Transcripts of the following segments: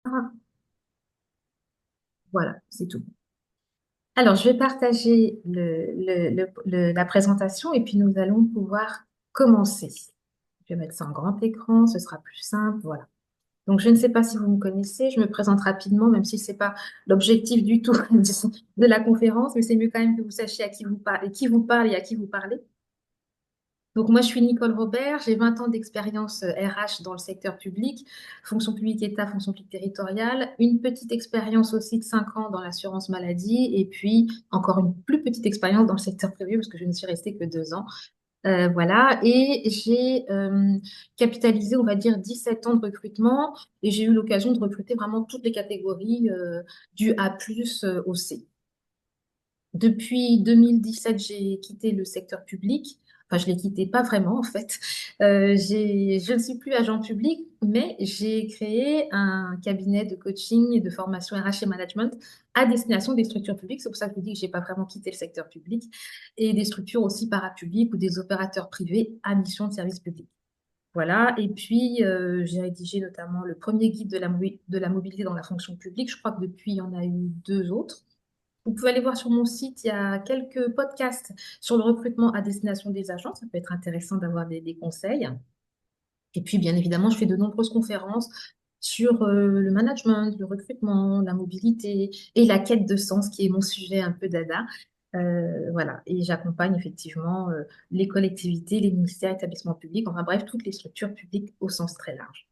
Ah, voilà, c'est tout. Alors, je vais partager la présentation et puis nous allons pouvoir commencer. Je vais mettre ça en grand écran, ce sera plus simple. Voilà. Donc, je ne sais pas si vous me connaissez, je me présente rapidement, même si ce n'est pas l'objectif du tout de la conférence, mais c'est mieux quand même que vous sachiez à qui vous parlez, qui vous parle et à qui vous parlez. Donc, moi, je suis Nicole Robert, j'ai 20 ans d'expérience RH dans le secteur public, fonction publique État, fonction publique territoriale, une petite expérience aussi de 5 ans dans l'assurance maladie, et puis encore une plus petite expérience dans le secteur privé, parce que je ne suis restée que 2 ans. Voilà, et j'ai capitalisé, on va dire, 17 ans de recrutement, et j'ai eu l'occasion de recruter vraiment toutes les catégories du A+, au C. Depuis 2017, j'ai quitté le secteur public. Enfin, je l'ai quitté pas vraiment, en fait. Je ne suis plus agent public, mais j'ai créé un cabinet de coaching et de formation RH et management à destination des structures publiques. C'est pour ça que je vous dis que j'ai pas vraiment quitté le secteur public et des structures aussi parapubliques ou des opérateurs privés à mission de service public. Voilà. Et puis, j'ai rédigé notamment le premier guide de la mobilité dans la fonction publique. Je crois que depuis, il y en a eu deux autres. Vous pouvez aller voir sur mon site, il y a quelques podcasts sur le recrutement à destination des agents. Ça peut être intéressant d'avoir des conseils. Et puis, bien évidemment, je fais de nombreuses conférences sur le management, le recrutement, la mobilité et la quête de sens, qui est mon sujet un peu dada. Voilà. Et j'accompagne effectivement les collectivités, les ministères, établissements publics, enfin bref, toutes les structures publiques au sens très large.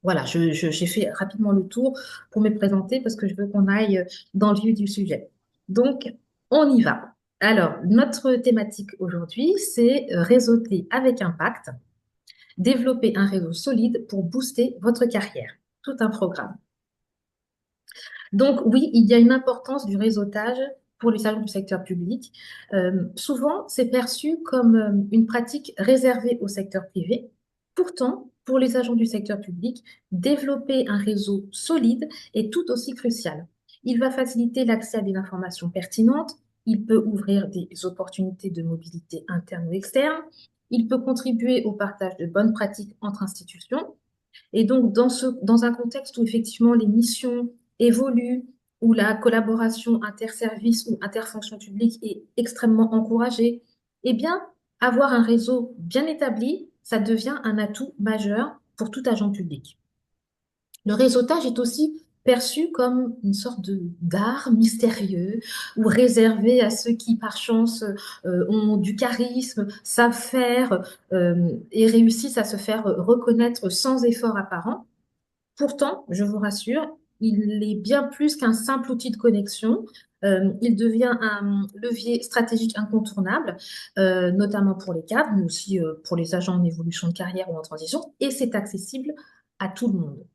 Voilà, j'ai fait rapidement le tour pour me présenter parce que je veux qu'on aille dans le vif du sujet. Donc, on y va. Alors, notre thématique aujourd'hui, c'est réseauter avec impact, développer un réseau solide pour booster votre carrière. Tout un programme. Donc, oui, il y a une importance du réseautage pour les agents du secteur public. Souvent, c'est perçu comme une pratique réservée au secteur privé. Pourtant, pour les agents du secteur public, développer un réseau solide est tout aussi crucial. Il va faciliter l'accès à des informations pertinentes, il peut ouvrir des opportunités de mobilité interne ou externe, il peut contribuer au partage de bonnes pratiques entre institutions, et donc, dans un contexte où effectivement les missions évoluent, où la collaboration interservice ou interfonction publique est extrêmement encouragée, eh bien, avoir un réseau bien établi, ça devient un atout majeur pour tout agent public. Le réseautage est aussi perçu comme une sorte de d'art mystérieux ou réservé à ceux qui, par chance, ont du charisme, savent faire et réussissent à se faire reconnaître sans effort apparent. Pourtant, je vous rassure, il est bien plus qu'un simple outil de connexion. Il devient un levier stratégique incontournable, notamment pour les cadres, mais aussi pour les agents en évolution de carrière ou en transition, et c'est accessible à tout le monde.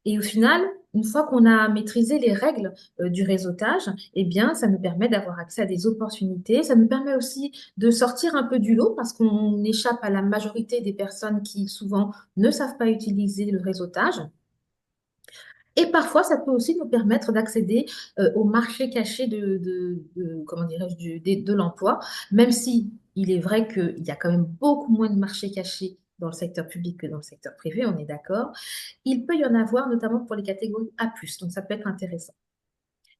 Et au final, une fois qu'on a maîtrisé les règles du réseautage, eh bien, ça nous permet d'avoir accès à des opportunités. Ça nous permet aussi de sortir un peu du lot parce qu'on échappe à la majorité des personnes qui souvent ne savent pas utiliser le réseautage. Et parfois, ça peut aussi nous permettre d'accéder au marché caché comment dirais-je, de l'emploi, même si il est vrai qu'il y a quand même beaucoup moins de marchés cachés dans le secteur public que dans le secteur privé, on est d'accord. Il peut y en avoir notamment pour les catégories A+, donc ça peut être intéressant.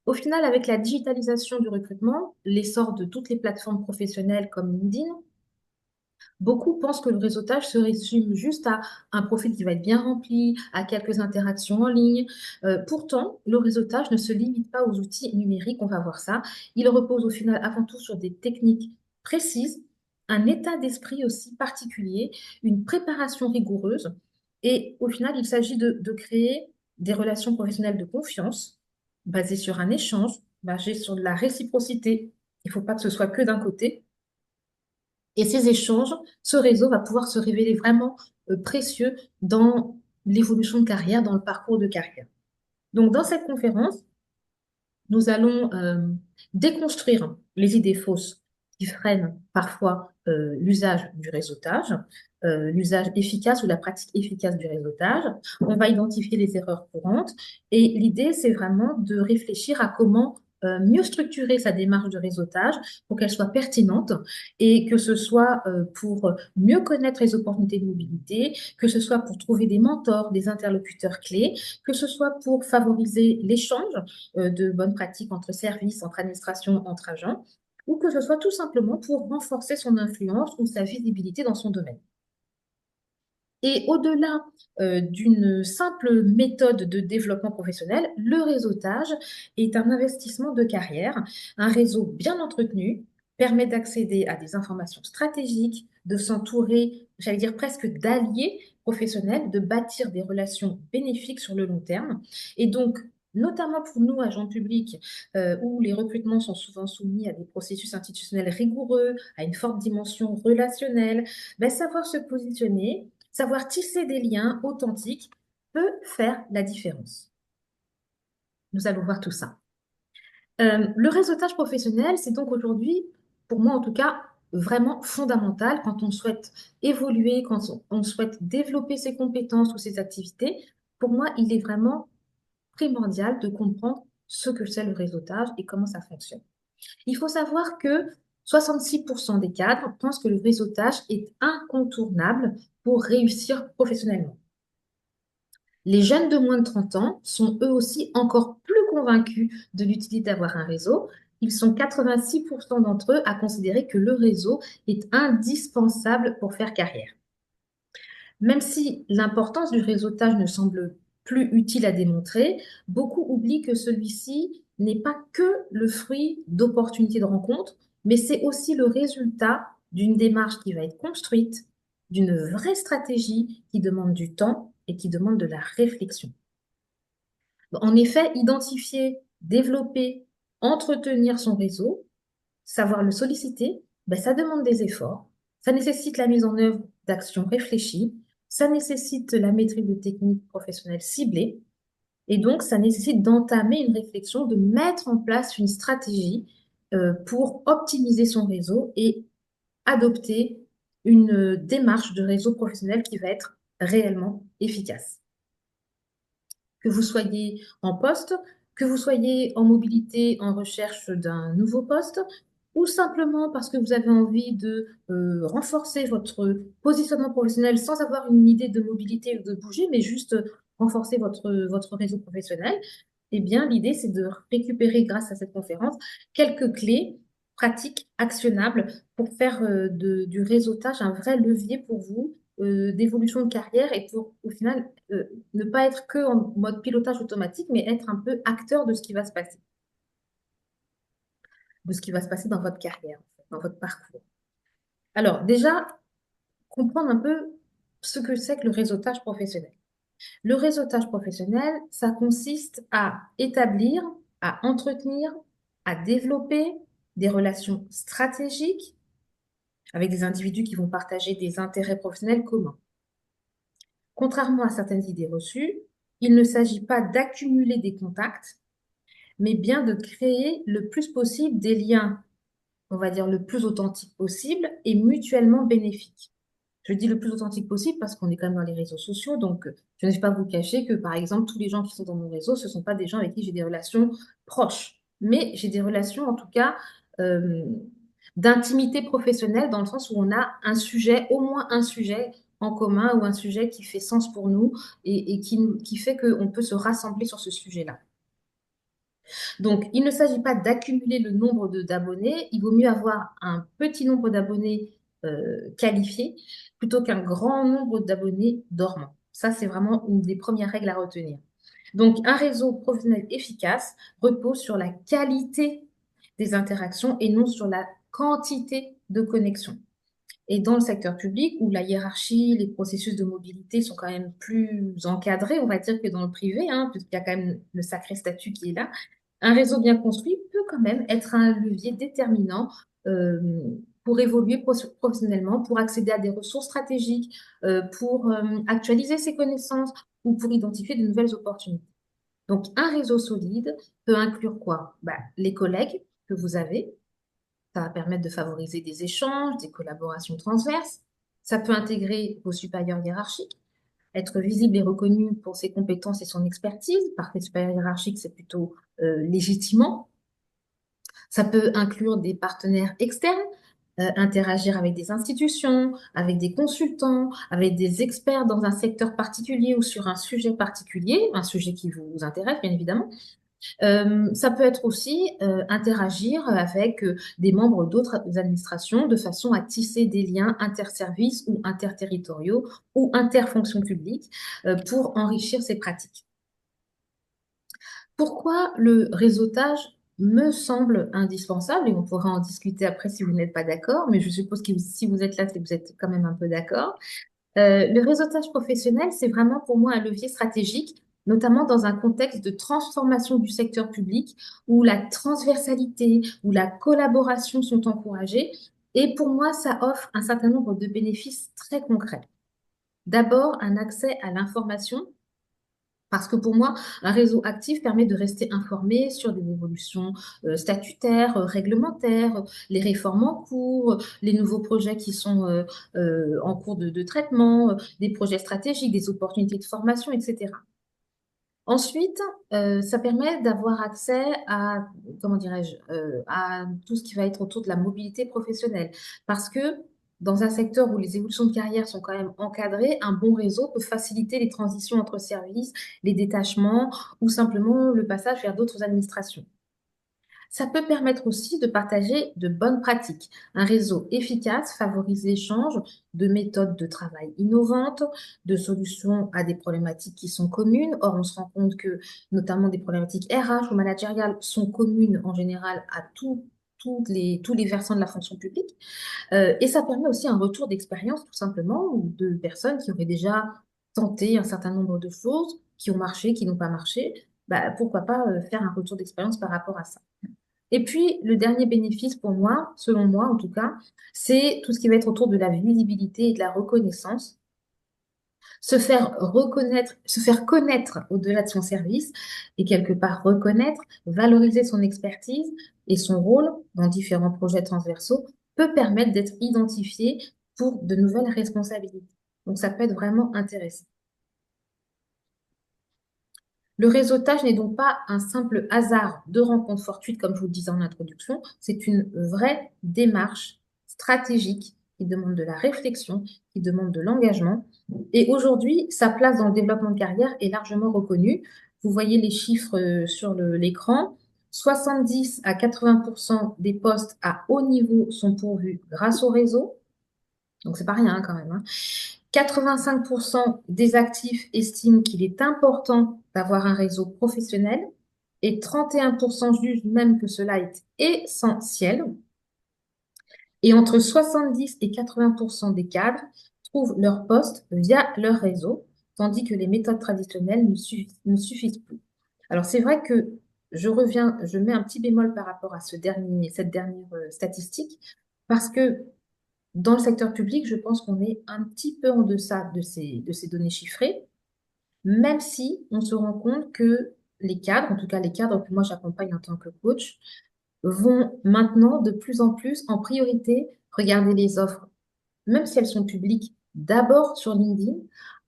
Au final, avec la digitalisation du recrutement, l'essor de toutes les plateformes professionnelles comme LinkedIn, beaucoup pensent que le réseautage se résume juste à un profil qui va être bien rempli, à quelques interactions en ligne. Pourtant, le réseautage ne se limite pas aux outils numériques, on va voir ça. Il repose au final avant tout sur des techniques précises, un état d'esprit aussi particulier, une préparation rigoureuse. Et au final, il s'agit de créer des relations professionnelles de confiance, basées sur un échange, basées sur de la réciprocité. Il ne faut pas que ce soit que d'un côté. Et ces échanges, ce réseau va pouvoir se révéler vraiment précieux dans l'évolution de carrière, dans le parcours de carrière. Donc, dans cette conférence, nous allons déconstruire les idées fausses qui freinent parfois l'usage du réseautage, l'usage efficace ou la pratique efficace du réseautage. On va identifier les erreurs courantes et l'idée, c'est vraiment de réfléchir à comment mieux structurer sa démarche de réseautage pour qu'elle soit pertinente et que ce soit pour mieux connaître les opportunités de mobilité, que ce soit pour trouver des mentors, des interlocuteurs clés, que ce soit pour favoriser l'échange de bonnes pratiques entre services, entre administrations, entre agents, ou que ce soit tout simplement pour renforcer son influence ou sa visibilité dans son domaine. Et au-delà d'une simple méthode de développement professionnel, le réseautage est un investissement de carrière. Un réseau bien entretenu permet d'accéder à des informations stratégiques, de s'entourer, j'allais dire presque d'alliés professionnels, de bâtir des relations bénéfiques sur le long terme. Et donc, notamment pour nous, agents publics, où les recrutements sont souvent soumis à des processus institutionnels rigoureux, à une forte dimension relationnelle, ben, savoir se positionner, savoir tisser des liens authentiques peut faire la différence. Nous allons voir tout ça. Le réseautage professionnel, c'est donc aujourd'hui, pour moi en tout cas, vraiment fondamental quand on souhaite évoluer, quand on souhaite développer ses compétences ou ses activités. Pour moi, il est vraiment primordial de comprendre ce que c'est le réseautage et comment ça fonctionne. Il faut savoir que 66% des cadres pensent que le réseautage est incontournable pour réussir professionnellement. Les jeunes de moins de 30 ans sont eux aussi encore plus convaincus de l'utilité d'avoir un réseau. Ils sont 86% d'entre eux à considérer que le réseau est indispensable pour faire carrière. Même si l'importance du réseautage ne semble plus utile à démontrer, beaucoup oublient que celui-ci n'est pas que le fruit d'opportunités de rencontres, mais c'est aussi le résultat d'une démarche qui va être construite, d'une vraie stratégie qui demande du temps et qui demande de la réflexion. En effet, identifier, développer, entretenir son réseau, savoir le solliciter, ben, ça demande des efforts, ça nécessite la mise en œuvre d'actions réfléchies, ça nécessite la maîtrise de techniques professionnelles ciblées, et donc ça nécessite d'entamer une réflexion, de mettre en place une stratégie pour optimiser son réseau et adopter une démarche de réseau professionnel qui va être réellement efficace. Que vous soyez en poste, que vous soyez en mobilité, en recherche d'un nouveau poste, ou simplement parce que vous avez envie de renforcer votre positionnement professionnel sans avoir une idée de mobilité ou de bouger, mais juste renforcer votre réseau professionnel, eh bien, l'idée, c'est de récupérer, grâce à cette conférence, quelques clés pratiques, actionnables, pour faire du réseautage un vrai levier pour vous d'évolution de carrière et pour, au final, ne pas être que en mode pilotage automatique, mais être un peu acteur de ce qui va se passer, de ce qui va se passer dans votre carrière, en fait, dans votre parcours. Alors, déjà, comprendre un peu ce que c'est que le réseautage professionnel. Le réseautage professionnel, ça consiste à établir, à entretenir, à développer des relations stratégiques avec des individus qui vont partager des intérêts professionnels communs. Contrairement à certaines idées reçues, il ne s'agit pas d'accumuler des contacts, mais bien de créer le plus possible des liens, on va dire le plus authentique possible et mutuellement bénéfiques. Je dis le plus authentique possible parce qu'on est quand même dans les réseaux sociaux, donc je ne vais pas vous cacher que, par exemple, tous les gens qui sont dans mon réseau, ce ne sont pas des gens avec qui j'ai des relations proches, mais j'ai des relations, en tout cas, euh, d'intimité professionnelle, dans le sens où on a un sujet, au moins un sujet en commun ou un sujet qui fait sens pour nous et qui fait qu'on peut se rassembler sur ce sujet-là. Donc, il ne s'agit pas d'accumuler le nombre d'abonnés, il vaut mieux avoir un petit nombre d'abonnés qualifiés plutôt qu'un grand nombre d'abonnés dormants. Ça, c'est vraiment une des premières règles à retenir. Donc, un réseau professionnel efficace repose sur la qualité des interactions et non sur la quantité de connexions. Et dans le secteur public, où la hiérarchie, les processus de mobilité sont quand même plus encadrés, on va dire, que dans le privé, hein, puisqu'il y a quand même le sacré statut qui est là, un réseau bien construit peut quand même être un levier déterminant euh, pour évoluer professionnellement, pour accéder à des ressources stratégiques, pour actualiser ses connaissances ou pour identifier de nouvelles opportunités. Donc, un réseau solide peut inclure quoi? Bah, les collègues que vous avez, ça va permettre de favoriser des échanges, des collaborations transverses. Ça peut intégrer vos supérieurs hiérarchiques, être visible et reconnu pour ses compétences et son expertise. Par ses supérieurs hiérarchiques, c'est plutôt légitimant. Ça peut inclure des partenaires externes, interagir avec des institutions, avec des consultants, avec des experts dans un secteur particulier ou sur un sujet particulier, un sujet qui vous intéresse, bien évidemment. Ça peut être aussi interagir avec des membres d'autres administrations de façon à tisser des liens interservices ou interterritoriaux ou interfonctions publiques pour enrichir ces pratiques. Pourquoi le réseautage me semble indispensable, et on pourra en discuter après si vous n'êtes pas d'accord, mais je suppose que si vous êtes là, c'est que vous êtes quand même un peu d'accord. Le réseautage professionnel, c'est vraiment pour moi un levier stratégique, notamment dans un contexte de transformation du secteur public où la transversalité, où la collaboration sont encouragées. Et pour moi, ça offre un certain nombre de bénéfices très concrets. D'abord, un accès à l'information parce que pour moi, un réseau actif permet de rester informé sur des évolutions statutaires, réglementaires, les réformes en cours, les nouveaux projets qui sont en cours de traitement, des projets stratégiques, des opportunités de formation, etc. Ensuite, ça permet d'avoir accès à, comment dirais-je, à tout ce qui va être autour de la mobilité professionnelle. Parce que dans un secteur où les évolutions de carrière sont quand même encadrées, un bon réseau peut faciliter les transitions entre services, les détachements ou simplement le passage vers d'autres administrations. Ça peut permettre aussi de partager de bonnes pratiques. Un réseau efficace favorise l'échange de méthodes de travail innovantes, de solutions à des problématiques qui sont communes. Or, on se rend compte que notamment des problématiques RH ou managériales sont communes en général à tous les versants de la fonction publique. Et ça permet aussi un retour d'expérience tout simplement ou de personnes qui auraient déjà tenté un certain nombre de choses, qui ont marché, qui n'ont pas marché. Bah, pourquoi pas faire un retour d'expérience par rapport à ça. Et puis, le dernier bénéfice pour moi, selon moi en tout cas, c'est tout ce qui va être autour de la visibilité et de la reconnaissance. Se faire reconnaître, se faire connaître au-delà de son service et quelque part reconnaître, valoriser son expertise et son rôle dans différents projets transversaux peut permettre d'être identifié pour de nouvelles responsabilités. Donc, ça peut être vraiment intéressant. Le réseautage n'est donc pas un simple hasard de rencontres fortuites, comme je vous le disais en introduction, c'est une vraie démarche stratégique qui demande de la réflexion, qui demande de l'engagement. Et aujourd'hui, sa place dans le développement de carrière est largement reconnue. Vous voyez les chiffres sur l'écran. 70 à 80% des postes à haut niveau sont pourvus grâce au réseau. Donc, c'est pas rien hein, quand même. Hein. 85% des actifs estiment qu'il est important d'avoir un réseau professionnel et 31% jugent même que cela est essentiel. Et entre 70 et 80% des cadres trouvent leur poste via leur réseau, tandis que les méthodes traditionnelles ne suffisent plus. Alors c'est vrai que je mets un petit bémol par rapport à cette dernière statistique, parce que dans le secteur public, je pense qu'on est un petit peu en deçà de ces données chiffrées, même si on se rend compte que les cadres, en tout cas les cadres que moi j'accompagne en tant que coach, vont maintenant de plus en plus en priorité regarder les offres, même si elles sont publiques, d'abord sur LinkedIn,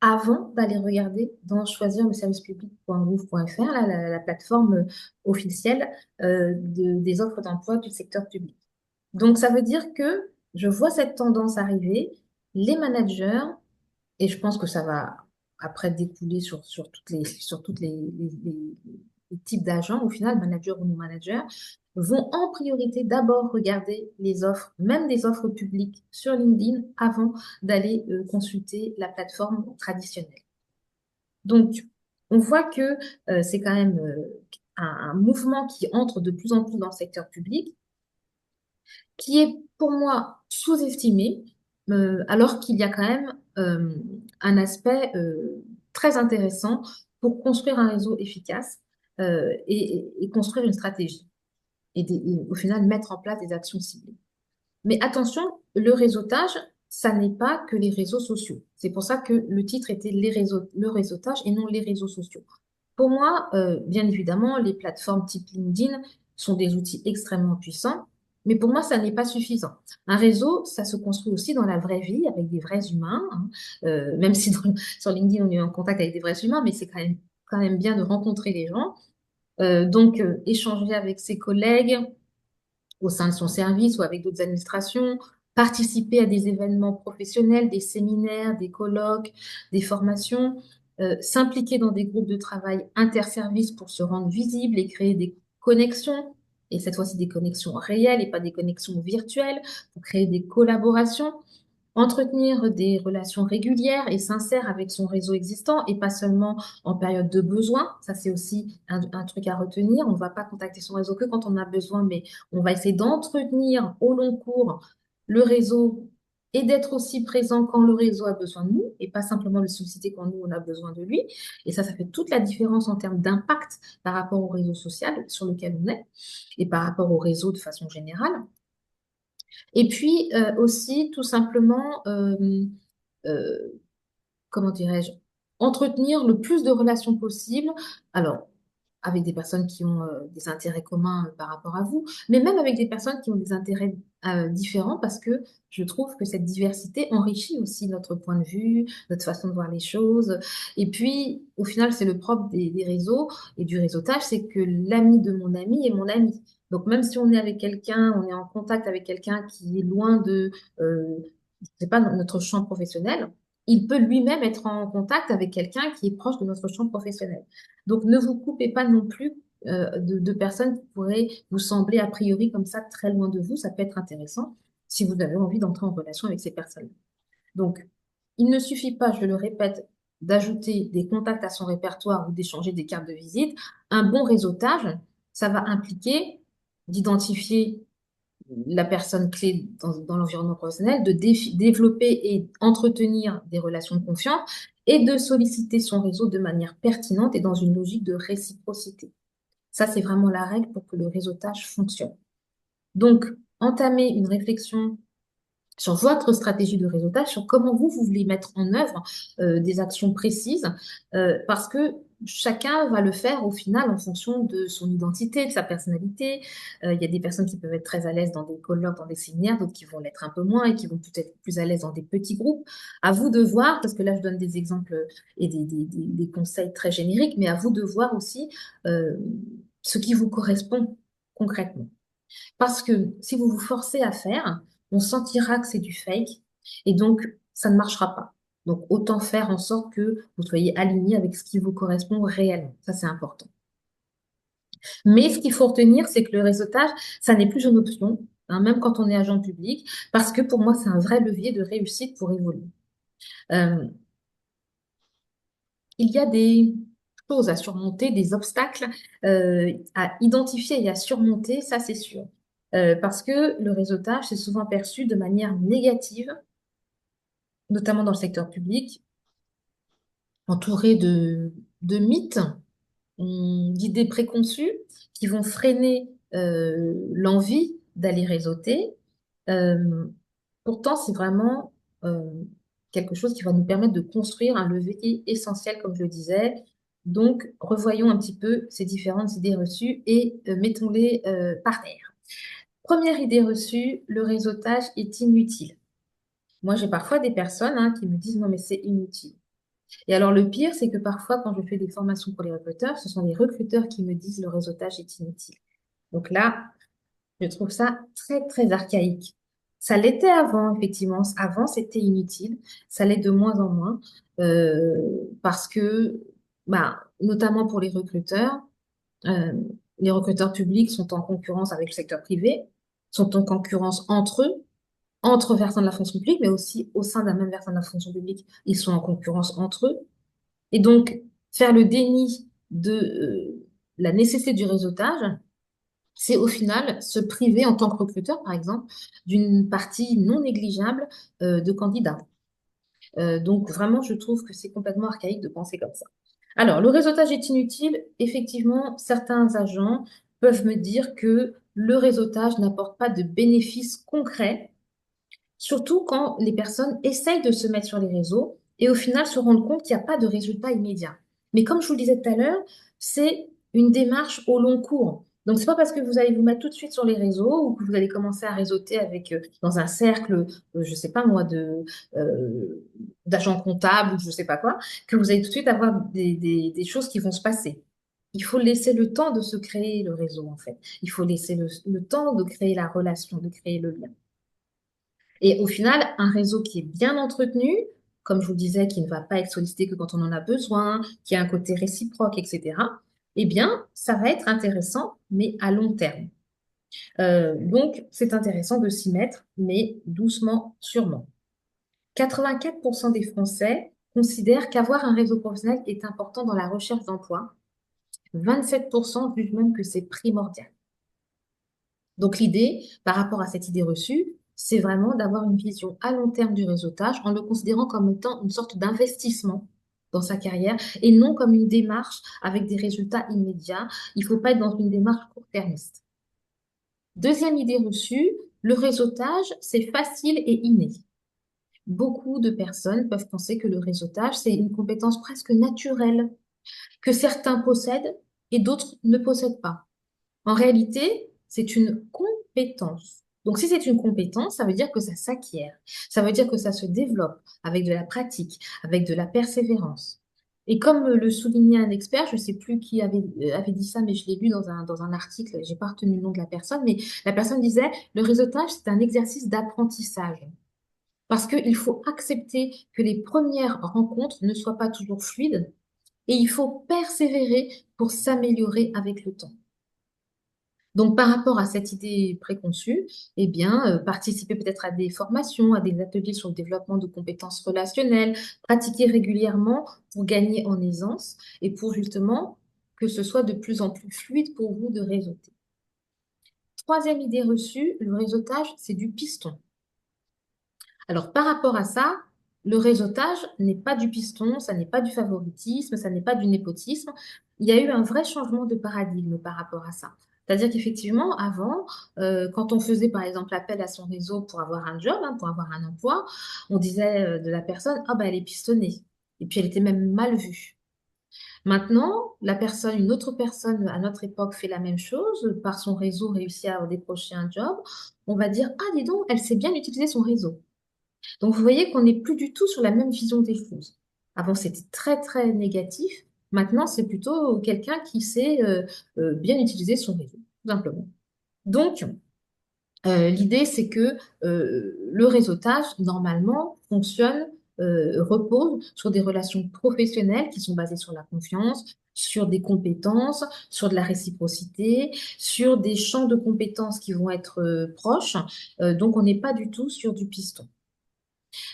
avant d'aller regarder dans choisir le service public.gouv.fr, la plateforme officielle des offres d'emploi du secteur public. Donc, ça veut dire que je vois cette tendance arriver. Les managers, et je pense que ça va après découler sur toutes les types d'agents, au final, managers ou non managers, vont en priorité d'abord regarder les offres, même des offres publiques sur LinkedIn, avant d'aller consulter la plateforme traditionnelle. Donc, on voit que c'est quand même un mouvement qui entre de plus en plus dans le secteur public qui est pour moi sous-estimé, alors qu'il y a quand même un aspect très intéressant pour construire un réseau efficace et construire une stratégie et au final mettre en place des actions ciblées. Mais attention, le réseautage, ça n'est pas que les réseaux sociaux. C'est pour ça que le titre était le réseautage et non les réseaux sociaux. Pour moi, bien évidemment, les plateformes type LinkedIn sont des outils extrêmement puissants, mais pour moi, ça n'est pas suffisant. Un réseau, ça se construit aussi dans la vraie vie, avec des vrais humains, hein. Même si sur LinkedIn, on est en contact avec des vrais humains, mais c'est quand même bien de rencontrer les gens. Donc, échanger avec ses collègues, au sein de son service ou avec d'autres administrations, participer à des événements professionnels, des séminaires, des colloques, des formations, s'impliquer dans des groupes de travail interservices pour se rendre visible et créer des connexions, et cette fois-ci des connexions réelles et pas des connexions virtuelles, pour créer des collaborations. Entretenir des relations régulières et sincères avec son réseau existant et pas seulement en période de besoin. Ça, c'est aussi un truc à retenir. On ne va pas contacter son réseau que quand on a besoin, mais on va essayer d'entretenir au long cours le réseau et d'être aussi présent quand le réseau a besoin de nous et pas simplement le solliciter quand nous, on a besoin de lui. Et ça fait toute la différence en termes d'impact par rapport au réseau social sur lequel on est et par rapport au réseau de façon générale. Et puis aussi, tout simplement, euh, comment dirais-je, entretenir le plus de relations possible. Alors, avec des personnes qui ont des intérêts communs par rapport à vous, mais même avec des personnes qui ont des intérêts différents, parce que je trouve que cette diversité enrichit aussi notre point de vue, notre façon de voir les choses. Et puis, au final, c'est le propre des réseaux et du réseautage, c'est que l'ami de mon ami est mon ami. Donc, même si on est avec quelqu'un, on est en contact avec quelqu'un qui est loin de, je sais pas, notre champ professionnel, il peut lui-même être en contact avec quelqu'un qui est proche de notre champ professionnel. Donc, ne vous coupez pas non plus de personnes qui pourraient vous sembler a priori comme ça très loin de vous. Ça peut être intéressant si vous avez envie d'entrer en relation avec ces personnes. Donc, il ne suffit pas, je le répète, d'ajouter des contacts à son répertoire ou d'échanger des cartes de visite. Un bon réseautage, ça va impliquer d'identifier la personne clé dans l'environnement professionnel, de développer et entretenir des relations de confiance et de solliciter son réseau de manière pertinente et dans une logique de réciprocité. Ça, c'est vraiment la règle pour que le réseautage fonctionne. Donc, entamer une réflexion sur votre stratégie de réseautage, sur comment vous voulez mettre en œuvre des actions précises, parce que chacun va le faire au final en fonction de son identité, de sa personnalité. Il y a des personnes qui peuvent être très à l'aise dans des colloques, dans des séminaires, d'autres qui vont l'être un peu moins et qui vont peut-être être plus à l'aise dans des petits groupes. À vous de voir, parce que là je donne des exemples et des conseils très génériques, mais à vous de voir aussi euh, ce qui vous correspond concrètement. Parce que si vous vous forcez à faire, on sentira que c'est du fake et donc ça ne marchera pas. Donc autant faire en sorte que vous soyez aligné avec ce qui vous correspond réellement. Ça, c'est important. Mais ce qu'il faut retenir, c'est que le réseautage, ça n'est plus une option, hein, même quand on est agent public, parce que pour moi, c'est un vrai levier de réussite pour évoluer. Euh, il y a des choses à surmonter, des obstacles à identifier et à surmonter, ça c'est sûr. Parce que le réseautage, c'est souvent perçu de manière négative, notamment dans le secteur public, entouré de mythes, d'idées préconçues qui vont freiner l'envie d'aller réseauter. Euh, Pourtant, c'est vraiment euh, quelque chose qui va nous permettre de construire un levier essentiel, comme je le disais. Donc, revoyons un petit peu ces différentes idées reçues et mettons-les par terre. Première idée reçue, le réseautage est inutile. Moi, j'ai parfois des personnes qui me disent non, mais c'est inutile. Et alors, le pire, c'est que parfois, quand je fais des formations pour les recruteurs, ce sont les recruteurs qui me disent le réseautage est inutile. Donc là, je trouve ça très, très archaïque. Ça l'était avant, effectivement. Avant, c'était inutile. Ça l'est de moins en moins parce que, bah, notamment pour euh, les recruteurs publics sont en concurrence avec le secteur privé, sont en concurrence entre eux, entre versants de la fonction publique, mais aussi au sein d'un même versant de la fonction publique, ils sont en concurrence entre eux. Et donc, faire le déni de la nécessité du réseautage, c'est au final se priver en tant que recruteur, par exemple, d'une partie non négligeable de candidats. Donc vraiment, je trouve que c'est complètement archaïque de penser comme ça. Alors, le réseautage est inutile. Effectivement, certains agents peuvent me dire que le réseautage n'apporte pas de bénéfices concrets, surtout quand les personnes essayent de se mettre sur les réseaux et au final se rendent compte qu'il n'y a pas de résultat immédiat. Mais comme je vous le disais tout à l'heure, c'est une démarche au long cours. Donc, c'est pas parce que vous allez vous mettre tout de suite sur les réseaux ou que vous allez commencer à réseauter avec, dans un cercle, je sais pas moi, d'agents comptables ou je sais pas quoi, que vous allez tout de suite avoir des choses qui vont se passer. Il faut laisser le temps de se créer le réseau, en fait. Il faut laisser le temps de créer la relation, de créer le lien. Et au final, un réseau qui est bien entretenu, comme je vous disais, qui ne va pas être sollicité que quand on en a besoin, qui a un côté réciproque, etc., eh bien, ça va être intéressant, mais à long terme. Donc, c'est intéressant de s'y mettre, mais doucement, sûrement. 84% des Français considèrent qu'avoir un réseau professionnel est important dans la recherche d'emploi. 27% jugent même que c'est primordial. Donc l'idée, par rapport à cette idée reçue, c'est vraiment d'avoir une vision à long terme du réseautage en le considérant comme étant une sorte d'investissement dans sa carrière et non comme une démarche avec des résultats immédiats. Il ne faut pas être dans une démarche court-termiste. Deuxième idée reçue, le réseautage, c'est facile et inné. Beaucoup de personnes peuvent penser que le réseautage, c'est une compétence presque naturelle, que certains possèdent et d'autres ne possèdent pas. En réalité, c'est une compétence. Donc, si c'est une compétence, ça veut dire que ça s'acquiert. Ça veut dire que ça se développe avec de la pratique, avec de la persévérance. Et comme le soulignait un expert, je ne sais plus qui avait dit ça, mais je l'ai lu dans un article, j'ai pas retenu le nom de la personne, mais la personne disait, le réseautage, c'est un exercice d'apprentissage. Parce qu'il faut accepter que les premières rencontres ne soient pas toujours fluides et il faut persévérer pour s'améliorer avec le temps. Donc, par rapport à cette idée préconçue, eh bien, participer peut-être à des formations, à des ateliers sur le développement de compétences relationnelles, pratiquer régulièrement pour gagner en aisance et pour justement que ce soit de plus en plus fluide pour vous de réseauter. Troisième idée reçue, le réseautage, c'est du piston. Alors, par rapport à ça, le réseautage n'est pas du piston, ça n'est pas du favoritisme, ça n'est pas du népotisme. Il y a eu un vrai changement de paradigme par rapport à ça. C'est-à-dire qu'effectivement, avant, quand on faisait par exemple appel à son réseau pour avoir un job, hein, pour avoir un emploi, on disait de la personne, ah ben elle est pistonnée. Et puis elle était même mal vue. Maintenant, une autre personne à notre époque fait la même chose, par son réseau réussit à décrocher un job. On va dire, ah dis donc, elle sait bien utiliser son réseau. Donc, vous voyez qu'on n'est plus du tout sur la même vision des choses. Avant, c'était très, très négatif. Maintenant, c'est plutôt quelqu'un qui sait bien utiliser son réseau, tout simplement. Donc, l'idée, c'est que le réseautage, normalement, repose sur des relations professionnelles qui sont basées sur la confiance, sur des compétences, sur de la réciprocité, sur des champs de compétences qui vont être proches. Donc, on n'est pas du tout sur du piston.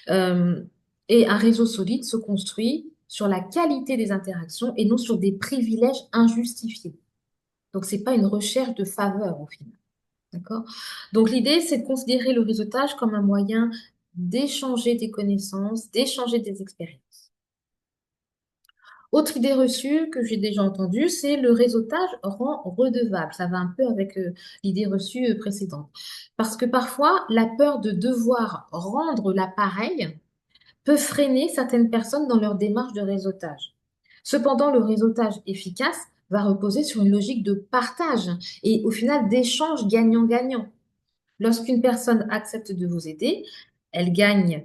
Euh, et un réseau solide se construit sur la qualité des interactions et non sur des privilèges injustifiés. Donc, c'est pas une recherche de faveur au final. D'accord? Donc, l'idée, c'est de considérer le réseautage comme un moyen d'échanger des connaissances, d'échanger des expériences. Autre idée reçue que j'ai déjà entendue, c'est le réseautage rend redevable. Ça va un peu avec l'idée reçue précédente. Parce que parfois, la peur de devoir rendre l'appareil peut freiner certaines personnes dans leur démarche de réseautage. Cependant, le réseautage efficace va reposer sur une logique de partage et au final d'échange gagnant-gagnant. Lorsqu'une personne accepte de vous aider, elle gagne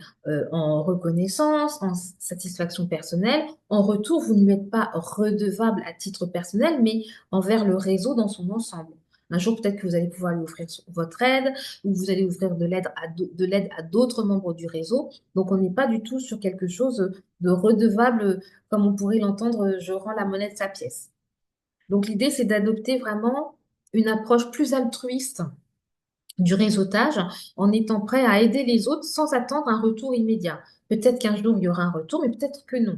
en reconnaissance, en satisfaction personnelle. En retour, vous ne lui êtes pas redevable à titre personnel, mais envers le réseau dans son ensemble. Un jour, peut-être que vous allez pouvoir lui offrir votre aide ou vous allez offrir de l'aide à d'autres membres du réseau. Donc, on n'est pas du tout sur quelque chose de redevable comme on pourrait l'entendre, je rends la monnaie de sa pièce. Donc, l'idée, c'est d'adopter vraiment une approche plus altruiste du réseautage en étant prêt à aider les autres sans attendre un retour immédiat. Peut-être qu'un jour il y aura un retour, mais peut-être que non.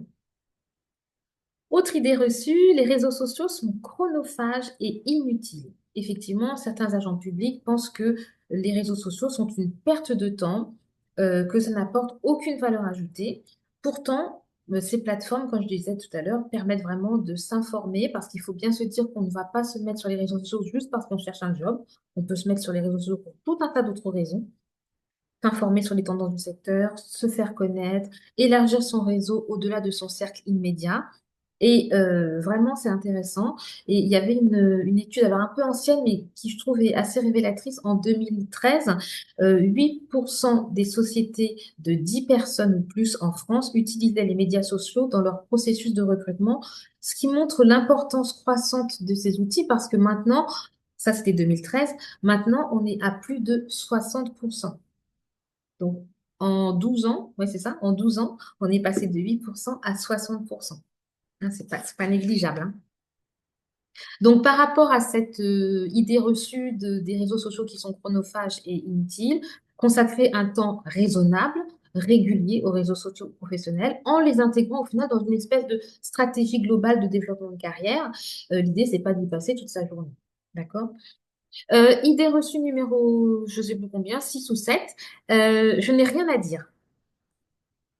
Autre idée reçue, les réseaux sociaux sont chronophages et inutiles. Effectivement, certains agents publics pensent que les réseaux sociaux sont une perte de temps, que ça n'apporte aucune valeur ajoutée. Pourtant, ces plateformes, comme je disais tout à l'heure, permettent vraiment de s'informer parce qu'il faut bien se dire qu'on ne va pas se mettre sur les réseaux sociaux juste parce qu'on cherche un job. On peut se mettre sur les réseaux sociaux pour tout un tas d'autres raisons. S'informer sur les tendances du secteur, se faire connaître, élargir son réseau au-delà de son cercle immédiat. Et vraiment, c'est intéressant. Et il y avait une étude, alors un peu ancienne, mais qui je trouve est assez révélatrice. En 2013, 8% des sociétés de 10 personnes ou plus en France utilisaient les médias sociaux dans leur processus de recrutement, ce qui montre l'importance croissante de ces outils parce que maintenant, ça c'était 2013, maintenant on est à plus de 60%. Donc en 12 ans, ouais c'est ça, en 12 ans, on est passé de 8% à 60%. Hein, c'est pas négligeable, hein. Donc, par rapport à cette idée reçue des réseaux sociaux qui sont chronophages et inutiles, consacrer un temps raisonnable, régulier aux réseaux sociaux professionnels, en les intégrant au final dans une espèce de stratégie globale de développement de carrière. L'idée, c'est pas d'y passer toute sa journée. D'accord? Idée reçue numéro, je sais plus combien, 6 ou 7. Je n'ai rien à dire.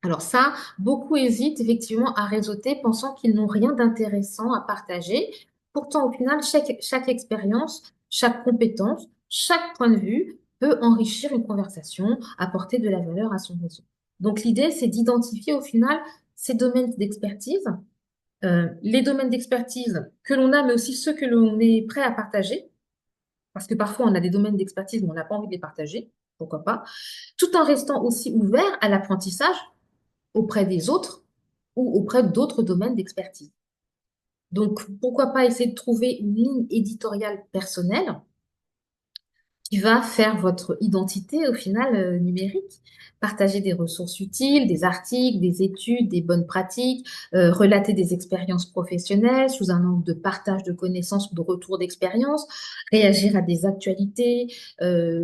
Alors ça, beaucoup hésitent effectivement à réseauter, pensant qu'ils n'ont rien d'intéressant à partager. Pourtant, au final, chaque expérience, chaque compétence, chaque point de vue peut enrichir une conversation, apporter de la valeur à son réseau. Donc l'idée, c'est d'identifier au final ces domaines d'expertise, les domaines d'expertise que l'on a, mais aussi ceux que l'on est prêt à partager, parce que parfois on a des domaines d'expertise, mais on n'a pas envie de les partager, pourquoi pas, tout en restant aussi ouvert à l'apprentissage auprès des autres ou auprès d'autres domaines d'expertise. Donc, pourquoi pas essayer de trouver une ligne éditoriale personnelle qui va faire votre identité au final numérique. Partager des ressources utiles, des articles, des études, des bonnes pratiques, relater des expériences professionnelles sous un angle de partage de connaissances ou de retour d'expérience, réagir à des actualités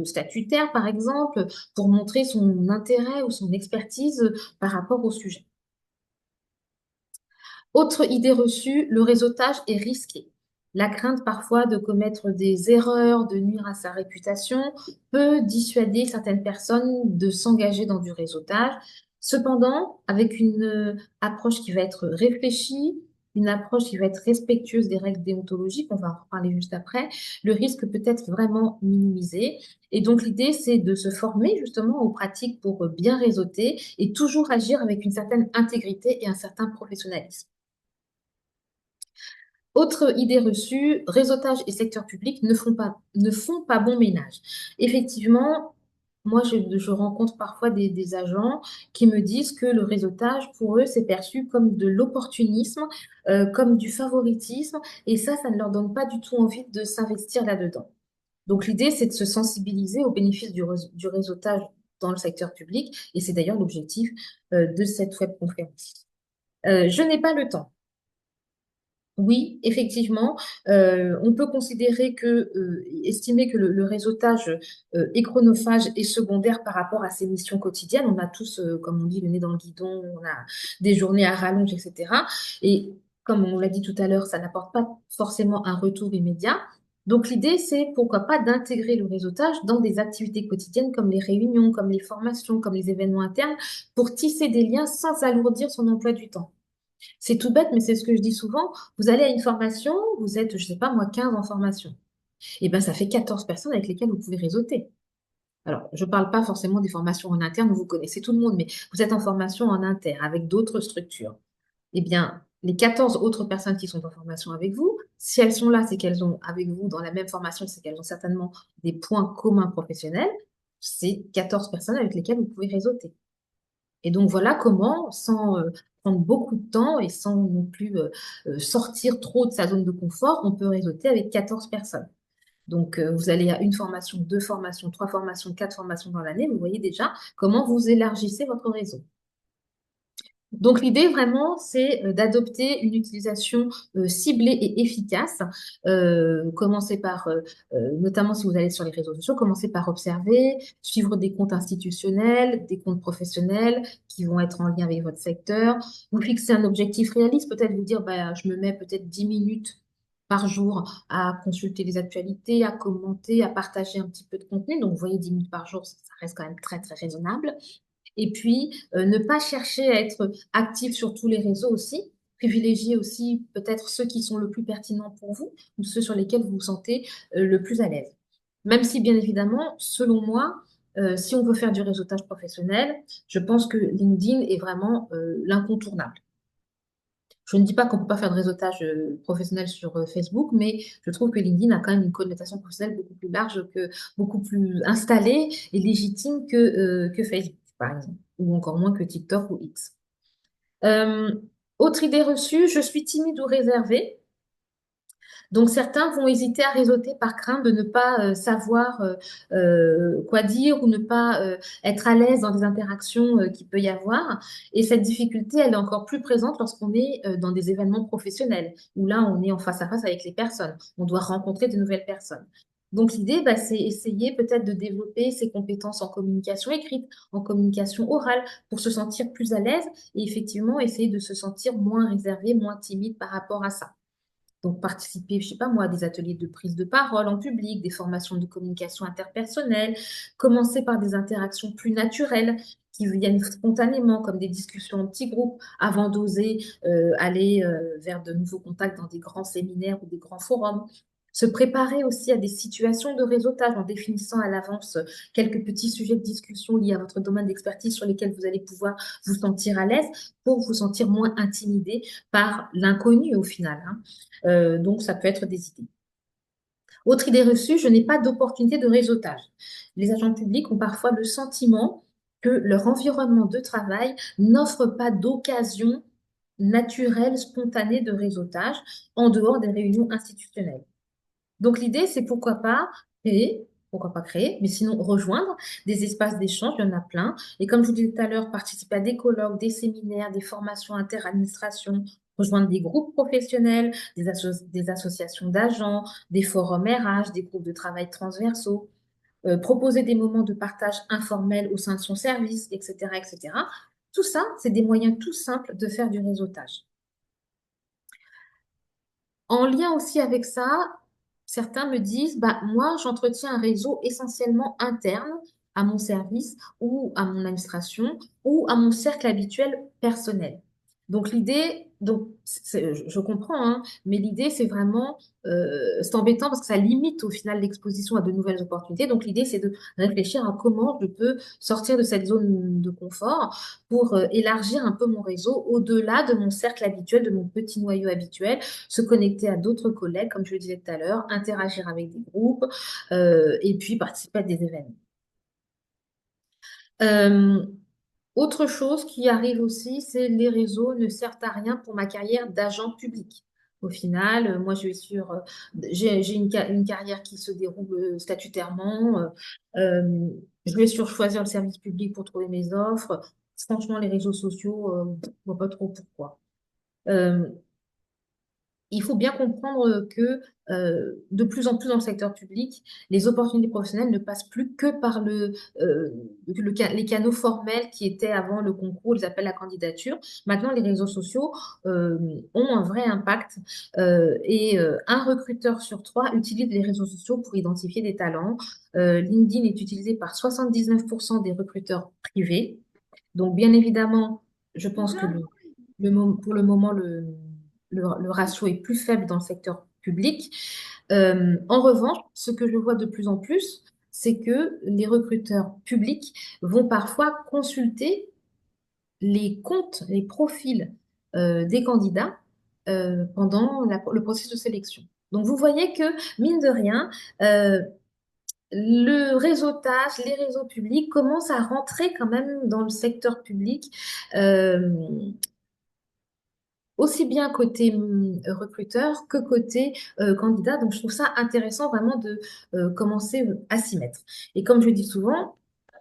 statutaires par exemple, pour montrer son intérêt ou son expertise par rapport au sujet. Autre idée reçue, le réseautage est risqué. La crainte parfois de commettre des erreurs, de nuire à sa réputation, peut dissuader certaines personnes de s'engager dans du réseautage. Cependant, avec une approche qui va être réfléchie, une approche qui va être respectueuse des règles déontologiques, on va en reparler juste après, le risque peut être vraiment minimisé. Et donc l'idée, c'est de se former justement aux pratiques pour bien réseauter et toujours agir avec une certaine intégrité et un certain professionnalisme. Autre idée reçue, réseautage et secteur public ne font pas bon ménage. Effectivement, moi, je rencontre parfois des agents qui me disent que le réseautage, pour eux, c'est perçu comme de l'opportunisme, comme du favoritisme, et ça ne leur donne pas du tout envie de s'investir là-dedans. Donc, l'idée, c'est de se sensibiliser aux bénéfices du réseautage dans le secteur public, et c'est d'ailleurs l'objectif de cette webconférence. Je n'ai pas le temps. Oui, effectivement, on peut considérer estimer que le réseautage est chronophage et secondaire par rapport à ses missions quotidiennes. On a tous, comme on dit, le nez dans le guidon, on a des journées à rallonge, etc. Et comme on l'a dit tout à l'heure, ça n'apporte pas forcément un retour immédiat. Donc l'idée, c'est pourquoi pas d'intégrer le réseautage dans des activités quotidiennes comme les réunions, comme les formations, comme les événements internes, pour tisser des liens sans alourdir son emploi du temps. C'est tout bête, mais c'est ce que je dis souvent. Vous allez à une formation, vous êtes, je sais pas, moi, 15 en formation. Et ben, ça fait 14 personnes avec lesquelles vous pouvez réseauter. Alors, je ne parle pas forcément des formations en interne où vous connaissez tout le monde, mais vous êtes en formation en interne avec d'autres structures. Eh bien, les 14 autres personnes qui sont en formation avec vous, si elles sont là, c'est qu'elles ont avec vous dans la même formation, c'est qu'elles ont certainement des points communs professionnels. C'est 14 personnes avec lesquelles vous pouvez réseauter. Et donc voilà comment, sans prendre beaucoup de temps et sans non plus sortir trop de sa zone de confort, on peut réseauter avec 14 personnes. Donc vous allez à une formation, deux formations, trois formations, quatre formations dans l'année, vous voyez déjà comment vous élargissez votre réseau. Donc l'idée vraiment, c'est d'adopter une utilisation ciblée et efficace. Commencez par, notamment si vous allez sur les réseaux sociaux, commencez par observer, suivre des comptes institutionnels, des comptes professionnels qui vont être en lien avec votre secteur. Vous fixez un objectif réaliste, peut-être vous dire, bah, je me mets peut-être 10 minutes par jour à consulter les actualités, à commenter, à partager un petit peu de contenu. Donc, vous voyez, 10 minutes par jour, ça reste quand même très, très raisonnable. Et puis, ne pas chercher à être actif sur tous les réseaux aussi. Privilégier aussi peut-être ceux qui sont le plus pertinents pour vous ou ceux sur lesquels vous vous sentez le plus à l'aise. Même si, bien évidemment, selon moi, si on veut faire du réseautage professionnel, je pense que LinkedIn est vraiment l'incontournable. Je ne dis pas qu'on ne peut pas faire de réseautage professionnel sur Facebook, mais je trouve que LinkedIn a quand même une connotation professionnelle beaucoup plus large, beaucoup plus installée et légitime que Facebook, par exemple, ou encore moins que TikTok ou X. Euh, Autre idée reçue, je suis timide ou réservée. Donc certains vont hésiter à réseauter par crainte de ne pas savoir quoi dire ou ne pas être à l'aise dans des interactions qu'il peut y avoir. Et cette difficulté, elle est encore plus présente lorsqu'on est dans des événements professionnels, où là, on est en face à face avec les personnes. On doit rencontrer de nouvelles personnes. Donc l'idée, bah, c'est essayer peut-être de développer ses compétences en communication écrite, en communication orale, pour se sentir plus à l'aise et effectivement essayer de se sentir moins réservé, moins timide par rapport à ça. Donc, participer, je sais pas moi, à des ateliers de prise de parole en public, des formations de communication interpersonnelle, commencer par des interactions plus naturelles qui viennent spontanément, comme des discussions en petits groupes, avant d'oser aller vers de nouveaux contacts dans des grands séminaires ou des grands forums. Se préparer aussi à des situations de réseautage en définissant à l'avance quelques petits sujets de discussion liés à votre domaine d'expertise sur lesquels vous allez pouvoir vous sentir à l'aise pour vous sentir moins intimidé par l'inconnu au final, hein. Donc, ça peut être des idées. Autre idée reçue, je n'ai pas d'opportunité de réseautage. Les agents publics ont parfois le sentiment que leur environnement de travail n'offre pas d'occasion naturelle, spontanée de réseautage en dehors des réunions institutionnelles. Donc l'idée, c'est pourquoi pas créer, mais sinon rejoindre des espaces d'échange, il y en a plein. Et comme je vous disais tout à l'heure, participer à des colloques, des séminaires, des formations inter-administration, rejoindre des groupes professionnels, des associations d'agents, des forums RH, des groupes de travail transversaux, proposer des moments de partage informels au sein de son service, etc., etc. Tout ça, c'est des moyens tout simples de faire du réseautage. En lien aussi avec ça, certains me disent, bah, moi, j'entretiens un réseau essentiellement interne à mon service ou à mon administration ou à mon cercle habituel personnel. Donc l'idée, je comprends, hein, mais l'idée, c'est vraiment, c'est embêtant parce que ça limite au final l'exposition à de nouvelles opportunités. Donc l'idée, c'est de réfléchir à comment je peux sortir de cette zone de confort pour élargir un peu mon réseau au-delà de mon cercle habituel, de mon petit noyau habituel, se connecter à d'autres collègues, comme je le disais tout à l'heure, interagir avec des groupes et puis participer à des événements. Euh, Autre chose qui arrive aussi, c'est les réseaux ne servent à rien pour ma carrière d'agent public. Au final, moi, j'ai une carrière qui se déroule statutairement. Je vais sur choisir le service public pour trouver mes offres. Franchement, les réseaux sociaux, je vois pas trop pourquoi. Euh, il faut bien comprendre que de plus en plus dans le secteur public, les opportunités professionnelles ne passent plus que par les canaux formels qui étaient avant le concours, les appels à candidature. Maintenant, les réseaux sociaux euh, ont un vrai impact et un recruteur sur trois utilise les réseaux sociaux pour identifier des talents. LinkedIn est utilisé par 79% des recruteurs privés. Donc, bien évidemment, je pense que pour le moment, le ratio est plus faible dans le secteur public. En revanche, ce que je vois de plus en plus, c'est que les recruteurs publics vont parfois consulter les comptes, les profils des candidats pendant le processus de sélection. Donc, vous voyez que, mine de rien, le réseautage, les réseaux publics commencent à rentrer quand même dans le secteur public. Euh, Aussi bien côté recruteur que côté candidat. Donc, je trouve ça intéressant vraiment de commencer à s'y mettre. Et comme je le dis souvent,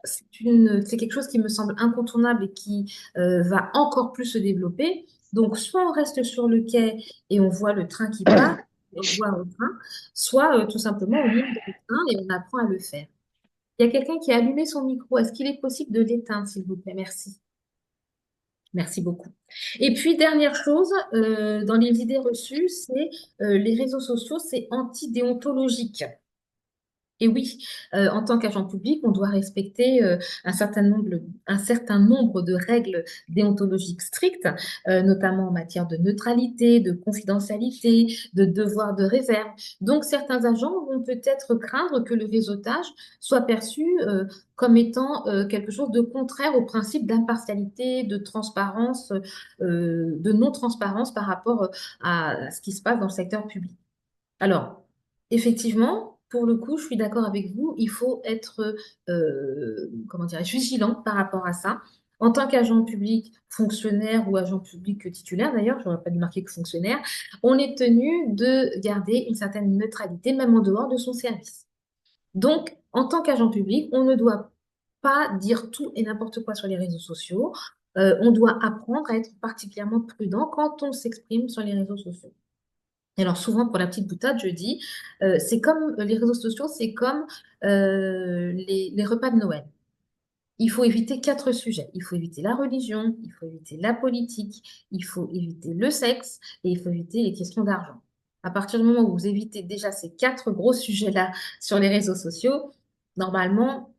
c'est quelque chose qui me semble incontournable et qui va encore plus se développer. Donc, soit on reste sur le quai et on voit le train qui passe, on voit le train, soit tout simplement on monte dans le train et on apprend à le faire. Il y a quelqu'un qui a allumé son micro. Est-ce qu'il est possible de l'éteindre, s'il vous plaît? Merci. Merci beaucoup. Et puis, dernière chose, dans les idées reçues, c'est les réseaux sociaux, c'est antidéontologique. Et oui, en tant qu'agent public, on doit respecter un certain nombre de règles déontologiques strictes, notamment en matière de neutralité, de confidentialité, de devoir de réserve. Donc, certains agents vont peut-être craindre que le réseautage soit perçu comme étant quelque chose de contraire au principe d'impartialité, de transparence, de non-transparence par rapport à ce qui se passe dans le secteur public. Alors, effectivement, pour le coup, je suis d'accord avec vous, il faut être, comment dirais-je, vigilant par rapport à ça. En tant qu'agent public, fonctionnaire ou agent public titulaire, d'ailleurs, je n'aurais pas dû marquer que fonctionnaire, on est tenu de garder une certaine neutralité, même en dehors de son service. Donc, en tant qu'agent public, on ne doit pas dire tout et n'importe quoi sur les réseaux sociaux. On doit apprendre à être particulièrement prudent quand on s'exprime sur les réseaux sociaux. Et alors souvent, pour la petite boutade, je dis, c'est comme les réseaux sociaux, c'est comme les repas de Noël. Il faut éviter 4 sujets. Il faut éviter la religion, il faut éviter la politique, il faut éviter le sexe et il faut éviter les questions d'argent. À partir du moment où vous évitez déjà ces 4 gros sujets-là sur les réseaux sociaux, normalement,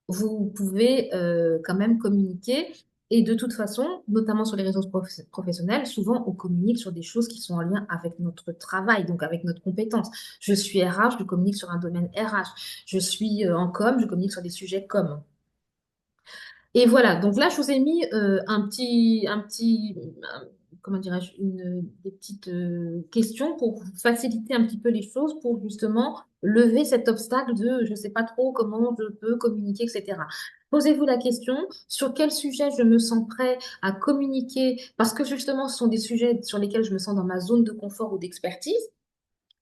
vous pouvez quand même communiquer. Et de toute façon, notamment sur les réseaux professionnels, souvent on communique sur des choses qui sont en lien avec notre travail, donc avec notre compétence. Je suis RH, je communique sur un domaine RH. Je suis en com, je communique sur des sujets com. Et voilà, donc là, je vous ai mis comment dirais-je, des petites questions pour vous faciliter un petit peu les choses, pour justement lever cet obstacle de je ne sais pas trop comment je peux communiquer, etc. Posez-vous la question, sur quel sujet je me sens prêt à communiquer, parce que justement, ce sont des sujets sur lesquels je me sens dans ma zone de confort ou d'expertise,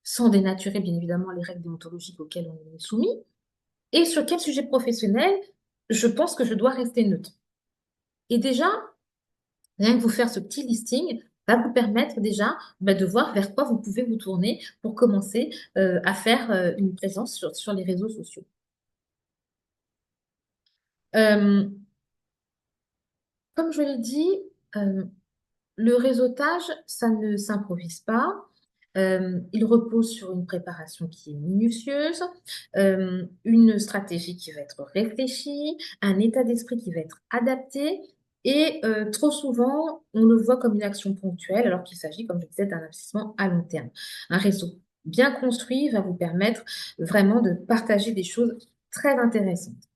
sans dénaturer bien évidemment les règles déontologiques auxquelles on est soumis, et sur quel sujet professionnel je pense que je dois rester neutre. Et déjà, rien que vous faire ce petit listing va vous permettre déjà de voir vers quoi vous pouvez vous tourner pour commencer à faire une présence sur les réseaux sociaux. Euh, Comme je l'ai dit, euh, le réseautage, ça ne s'improvise pas. Il repose sur une préparation qui est minutieuse, une stratégie qui va être réfléchie, un état d'esprit qui va être adapté. Et trop souvent, on le voit comme une action ponctuelle, alors qu'il s'agit, comme je disais, d'un investissement à long terme. Un réseau bien construit va vous permettre vraiment de partager des choses très intéressantes.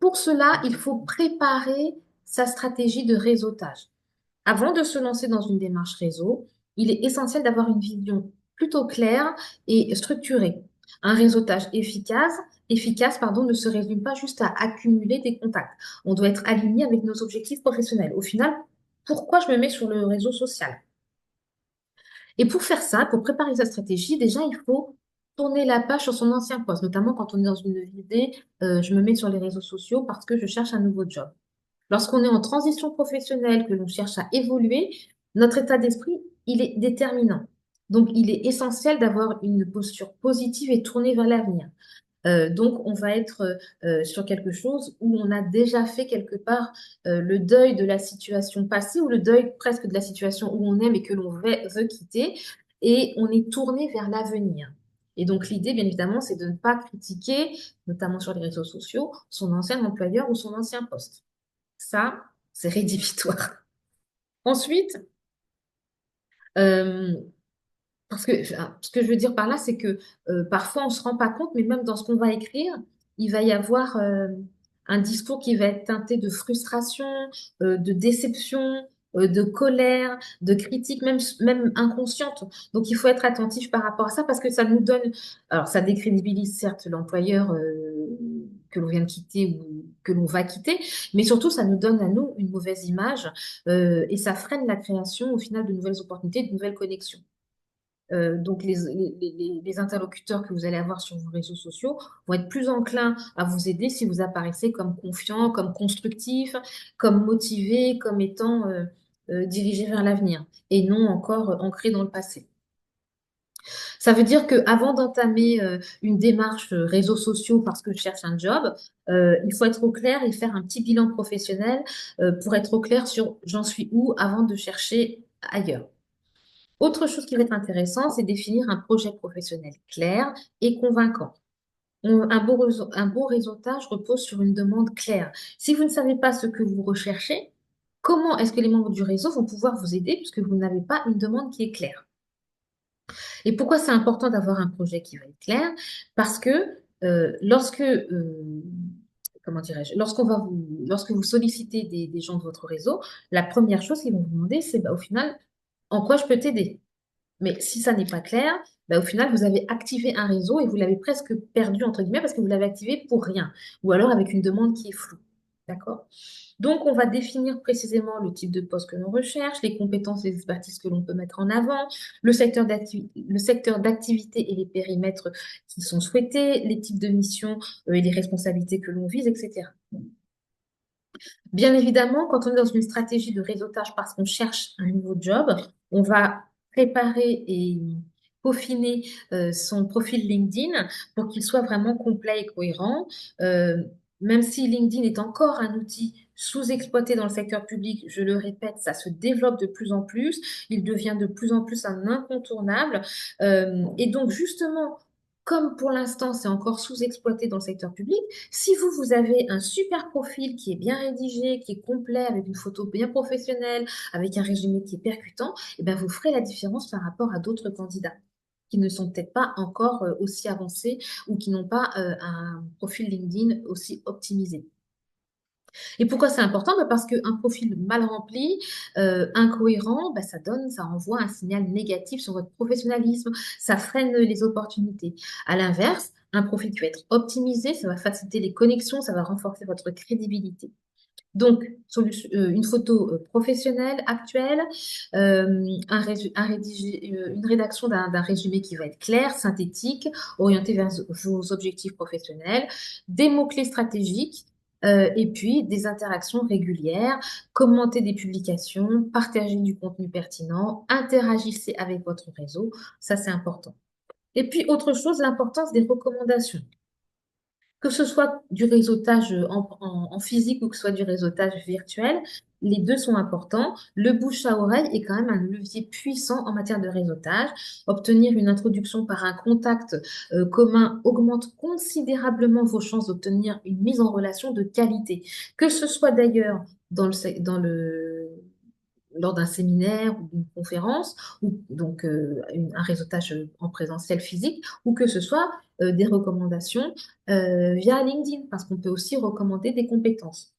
Pour cela, il faut préparer sa stratégie de réseautage. Avant de se lancer dans une démarche réseau, il est essentiel d'avoir une vision plutôt claire et structurée. Un réseautage efficace, pardon, ne se résume pas juste à accumuler des contacts. On doit être aligné avec nos objectifs professionnels. Au final, pourquoi je me mets sur le réseau social? Et pour faire ça, pour préparer sa stratégie, déjà, il faut tourner la page sur son ancien poste, notamment quand on est dans une idée, je me mets sur les réseaux sociaux parce que je cherche un nouveau job. Lorsqu'on est en transition professionnelle, que l'on cherche à évoluer, notre état d'esprit, il est déterminant. Donc, il est essentiel d'avoir une posture positive et tournée vers l'avenir. Donc, on va être sur quelque chose où on a déjà fait quelque part le deuil de la situation passée ou le deuil presque de la situation où on est mais que l'on veut quitter et on est tourné vers l'avenir. Et donc, l'idée, bien évidemment, c'est de ne pas critiquer, notamment sur les réseaux sociaux, son ancien employeur ou son ancien poste. Ça, c'est rédhibitoire. Ensuite, euh, parce que ce que je veux dire par là, c'est que parfois on ne se rend pas compte, mais même dans ce qu'on va écrire, il va y avoir un discours qui va être teinté de frustration, de déception, de colère, de critique, même inconsciente. Donc il faut être attentif par rapport à ça parce que ça nous donne, alors ça décrédibilise certes l'employeur que l'on vient de quitter ou que l'on va quitter, mais surtout ça nous donne à nous une mauvaise image et ça freine la création au final de nouvelles opportunités, de nouvelles connexions. Donc, les interlocuteurs que vous allez avoir sur vos réseaux sociaux vont être plus enclins à vous aider si vous apparaissez comme confiant, comme constructif, comme motivé, comme étant dirigé vers l'avenir et non encore ancré dans le passé. Ça veut dire qu'avant d'entamer une démarche réseaux sociaux parce que je cherche un job, il faut être au clair et faire un petit bilan professionnel pour être au clair sur j'en suis où avant de chercher ailleurs. Autre chose qui va être intéressant, c'est définir un projet professionnel clair et convaincant. Un bon réseautage repose sur une demande claire. Si vous ne savez pas ce que vous recherchez, comment est-ce que les membres du réseau vont pouvoir vous aider puisque vous n'avez pas une demande qui est claire? Et pourquoi c'est important d'avoir un projet qui va être clair? Parce que comment dirais-je, lorsque vous sollicitez des gens de votre réseau, la première chose qu'ils vont vous demander, c'est bah, au final, en quoi je peux t'aider? Mais si ça n'est pas clair, bah, au final, vous avez activé un réseau et vous l'avez presque perdu, entre guillemets, parce que vous l'avez activé pour rien, ou alors avec une demande qui est floue. D'accord? Donc, on va définir précisément le type de poste que l'on recherche, les compétences et les expertises que l'on peut mettre en avant, le secteur d'activité et les périmètres qui sont souhaités, les types de missions et les responsabilités que l'on vise, etc. Bien évidemment, quand on est dans une stratégie de réseautage parce qu'on cherche un nouveau job, on va préparer et peaufiner son profil LinkedIn pour qu'il soit vraiment complet et cohérent. Euh, Même si LinkedIn est encore un outil sous-exploité dans le secteur public, je le répète, ça se développe de plus en plus, il devient de plus en plus un incontournable. Et donc, justement, comme pour l'instant, c'est encore sous-exploité dans le secteur public, si vous, vous avez un super profil qui est bien rédigé, qui est complet, avec une photo bien professionnelle, avec un résumé qui est percutant, eh bien, vous ferez la différence par rapport à d'autres candidats qui ne sont peut-être pas encore aussi avancés ou qui n'ont pas un profil LinkedIn aussi optimisé. Et pourquoi c'est important? Bah, parce qu'un profil mal rempli, incohérent, bah, ça envoie un signal négatif sur votre professionnalisme, ça freine les opportunités. À l'inverse, un profil qui va être optimisé, ça va faciliter les connexions, ça va renforcer votre crédibilité. Donc, une photo professionnelle, actuelle, une rédaction d'un résumé qui va être clair, synthétique, orienté vers vos objectifs professionnels, des mots-clés stratégiques, et puis des interactions régulières, commentez des publications, partagez du contenu pertinent, interagissez avec votre réseau, ça c'est important. Et puis, autre chose, l'importance des recommandations. Que ce soit du réseautage en physique ou que ce soit du réseautage virtuel, les deux sont importants. Le bouche à oreille est quand même un levier puissant en matière de réseautage. Obtenir une introduction par un contact commun augmente considérablement vos chances d'obtenir une mise en relation de qualité. Que ce soit d'ailleurs lors d'un séminaire ou d'une conférence, ou donc un réseautage en présentiel physique, ou que ce soit des recommandations via LinkedIn, parce qu'on peut aussi recommander des compétences.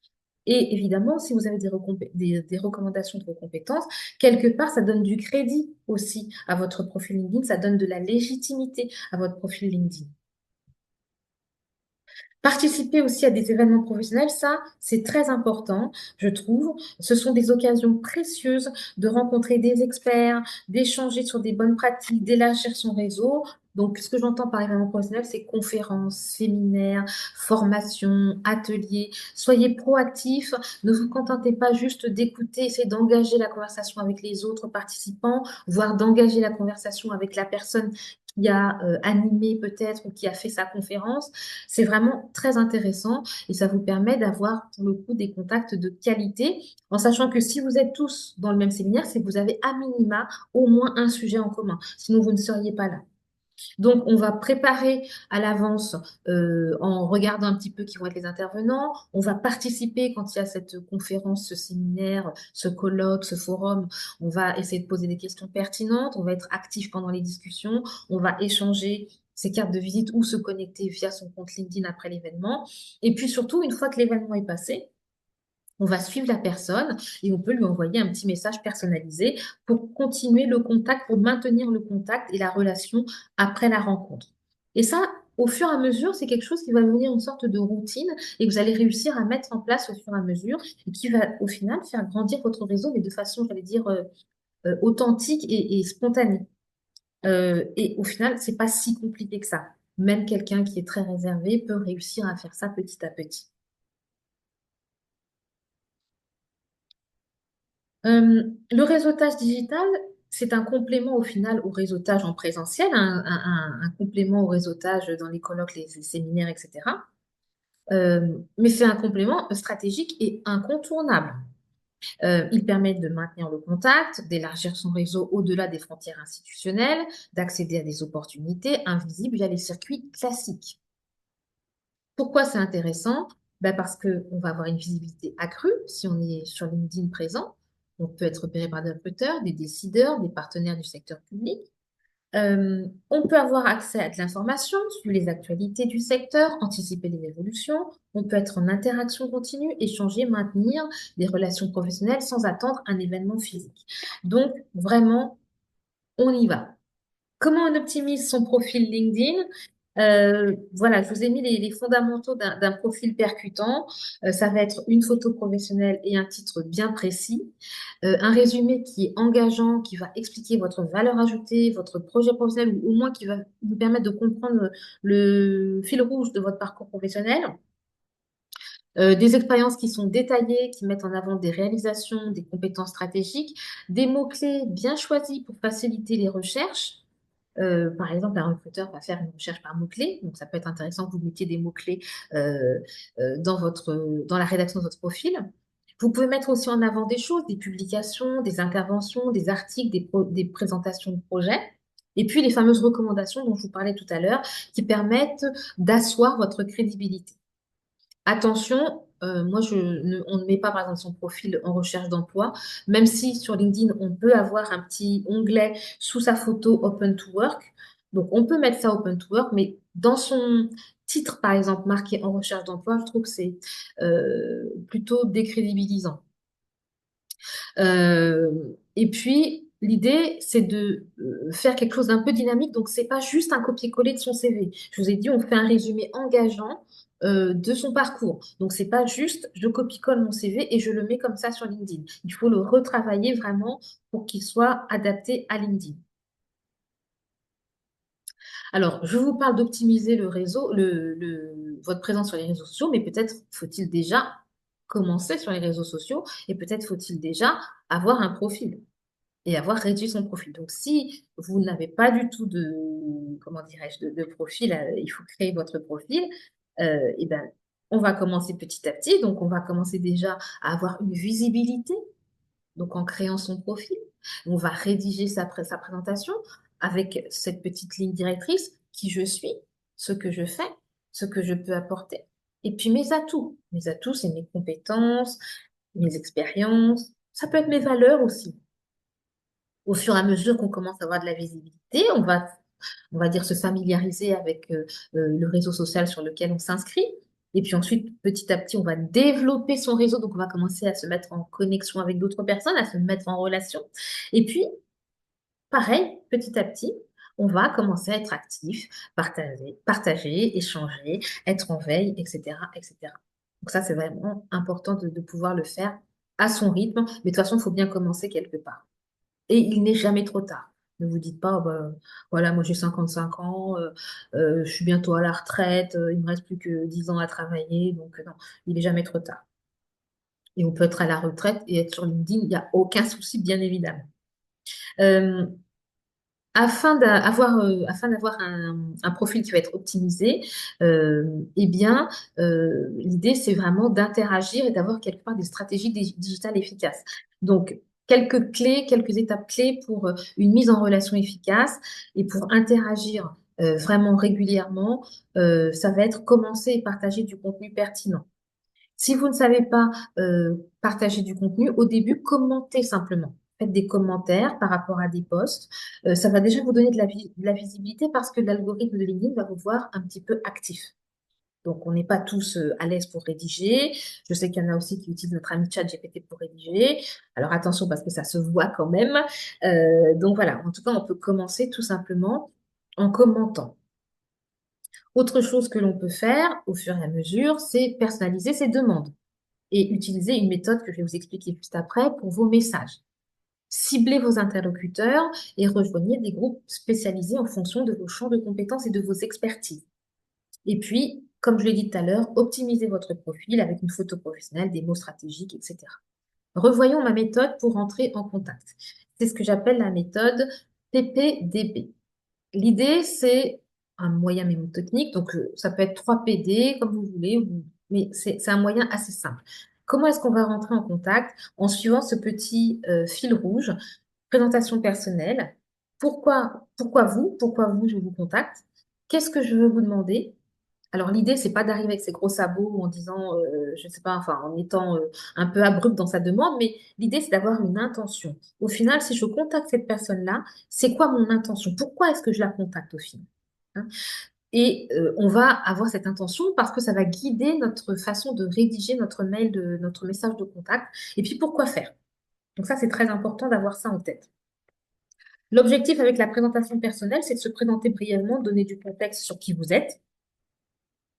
Et évidemment, si vous avez des recommandations de vos compétences, quelque part, ça donne du crédit aussi à votre profil LinkedIn, ça donne de la légitimité à votre profil LinkedIn. Participer aussi à des événements professionnels, ça, c'est très important, je trouve. Ce sont des occasions précieuses de rencontrer des experts, d'échanger sur des bonnes pratiques, d'élargir son réseau. Donc, ce que j'entends par événement professionnel, c'est conférences, séminaires, formations, ateliers. Soyez proactifs. Ne vous contentez pas juste d'écouter, essayez d'engager la conversation avec les autres participants, voire d'engager la conversation avec la personne qui a animé peut-être ou qui a fait sa conférence. C'est vraiment très intéressant et ça vous permet d'avoir pour le coup des contacts de qualité en sachant que si vous êtes tous dans le même séminaire, c'est que vous avez à minima au moins un sujet en commun. Sinon, vous ne seriez pas là. Donc, on va préparer à l'avance en regardant un petit peu qui vont être les intervenants. On va participer quand il y a cette conférence, ce séminaire, ce colloque, ce forum. On va essayer de poser des questions pertinentes. On va être actif pendant les discussions. On va échanger ses cartes de visite ou se connecter via son compte LinkedIn après l'événement. Et puis surtout, une fois que l'événement est passé, on va suivre la personne et on peut lui envoyer un petit message personnalisé pour continuer le contact, pour maintenir le contact et la relation après la rencontre. Et ça, au fur et à mesure, c'est quelque chose qui va devenir une sorte de routine et que vous allez réussir à mettre en place au fur et à mesure et qui va au final faire grandir votre réseau, mais de façon, j'allais dire, authentique et spontanée. Et au final, c'est pas si compliqué que ça. Même quelqu'un qui est très réservé peut réussir à faire ça petit à petit. Le réseautage digital, c'est un complément au final au réseautage en présentiel, un complément au réseautage dans les colloques, les séminaires, etc. Mais c'est un complément stratégique et incontournable. Il permet de maintenir le contact, d'élargir son réseau au-delà des frontières institutionnelles, d'accéder à des opportunités invisibles via les circuits classiques. Pourquoi c'est intéressant? Ben parce qu'on va avoir une visibilité accrue si on est sur LinkedIn présent. On peut être repéré par des recruteurs, des décideurs, des partenaires du secteur public. On peut avoir accès à de l'information sur les actualités du secteur, anticiper les évolutions. On peut être en interaction continue, échanger, maintenir des relations professionnelles sans attendre un événement physique. Donc, vraiment, on y va. Comment on optimise son profil LinkedIn? Voilà, je vous ai mis les fondamentaux d'un profil percutant. Ça va être une photo professionnelle et un titre bien précis. Un résumé qui est engageant, qui va expliquer votre valeur ajoutée, votre projet professionnel, ou au moins qui va vous permettre de comprendre le fil rouge de votre parcours professionnel. Des expériences qui sont détaillées, qui mettent en avant des réalisations, des compétences stratégiques, des mots-clés bien choisis pour faciliter les recherches. Par exemple, un recruteur va faire une recherche par mots-clés, donc ça peut être intéressant que vous mettiez des mots-clés dans la rédaction de votre profil. Vous pouvez mettre aussi en avant des choses, des publications, des interventions, des articles, des présentations de projets. Et puis les fameuses recommandations dont je vous parlais tout à l'heure, qui permettent d'asseoir votre crédibilité. Attention, moi, on ne met pas, par exemple, son profil en recherche d'emploi, même si sur LinkedIn, on peut avoir un petit onglet sous sa photo Open to Work. Donc, on peut mettre ça Open to Work, mais dans son titre, par exemple, marqué en recherche d'emploi, je trouve que c'est plutôt décrédibilisant. Euh, et puis, l'idée, c'est de faire quelque chose d'un peu dynamique. Donc, c'est pas juste un copier-coller de son CV. Je vous ai dit, on fait un résumé engageant de son parcours. Donc, c'est pas juste, je copie-colle mon CV et je le mets comme ça sur LinkedIn. Il faut le retravailler vraiment pour qu'il soit adapté à LinkedIn. Alors, je vous parle d'optimiser le réseau, votre présence sur les réseaux sociaux, mais peut-être faut-il déjà commencer sur les réseaux sociaux et peut-être faut-il déjà avoir un profil et avoir réduit son profil. Donc, si vous n'avez pas du tout comment dirais-je, de profil, il faut créer votre profil, et ben, on va commencer petit à petit. Donc, on va commencer déjà à avoir une visibilité, donc en créant son profil. On va rédiger sa présentation avec cette petite ligne directrice, qui je suis, ce que je fais, ce que je peux apporter. Et puis mes atouts. Mes atouts, c'est mes compétences, mes expériences. Ça peut être mes valeurs aussi. Au fur et à mesure qu'on commence à avoir de la visibilité, on va dire se familiariser avec le réseau social sur lequel on s'inscrit. Et puis ensuite, petit à petit, on va développer son réseau. Donc, on va commencer à se mettre en connexion avec d'autres personnes, à se mettre en relation. Et puis, pareil, petit à petit, on va commencer à être actif, partager, échanger, être en veille, etc., etc. Donc ça, c'est vraiment important de pouvoir le faire à son rythme. Mais de toute façon, il faut bien commencer quelque part. Et il n'est jamais trop tard. Ne vous dites pas, oh ben, voilà, moi j'ai 55 ans, je suis bientôt à la retraite, il me reste plus que 10 ans à travailler, donc non, il n'est jamais trop tard. Et on peut être à la retraite et être sur LinkedIn, il n'y a aucun souci, bien évidemment. Euh, afin d'avoir un profil qui va être optimisé, eh bien, l'idée, c'est vraiment d'interagir et d'avoir quelque part des stratégies digitales efficaces. Donc, quelques clés, quelques étapes clés pour une mise en relation efficace et pour interagir vraiment régulièrement, ça va être commencer et partager du contenu pertinent. Si vous ne savez pas partager du contenu, au début, commentez simplement. Faites des commentaires par rapport à des posts. Ça va déjà vous donner de la visibilité parce que l'algorithme de LinkedIn va vous voir un petit peu actif. Donc, on n'est pas tous à l'aise pour rédiger. Je sais qu'il y en a aussi qui utilisent notre ami ChatGPT pour rédiger. Alors, attention parce que ça se voit quand même. Donc, voilà. En tout cas, on peut commencer tout simplement en commentant. Autre chose que l'on peut faire au fur et à mesure, c'est personnaliser ses demandes et utiliser une méthode que je vais vous expliquer juste après pour vos messages. Ciblez vos interlocuteurs et rejoignez des groupes spécialisés en fonction de vos champs de compétences et de vos expertises. Et puis, comme je l'ai dit tout à l'heure, optimisez votre profil avec une photo professionnelle, des mots stratégiques, etc. Revoyons ma méthode pour entrer en contact. C'est ce que j'appelle la méthode PPDB. L'idée, c'est un moyen mémotechnique, donc ça peut être 3 PD, comme vous voulez, mais c'est un moyen assez simple. Comment est-ce qu'on va rentrer en contact? En suivant ce petit fil rouge, présentation personnelle. Pourquoi vous? Pourquoi vous, je vous contacte? Qu'est-ce que je veux vous demander? Alors l'idée, c'est pas d'arriver avec ses gros sabots en disant, je sais pas, enfin en étant un peu abrupt dans sa demande, mais l'idée, c'est d'avoir une intention. Au final, si je contacte cette personne-là, c'est quoi mon intention? Pourquoi est-ce que je la contacte au final? Hein. Et on va avoir cette intention parce que ça va guider notre façon de rédiger notre mail, notre message de contact. Et puis pourquoi faire? Donc ça, c'est très important d'avoir ça en tête. L'objectif avec la présentation personnelle, c'est de se présenter brièvement, donner du contexte sur qui vous êtes.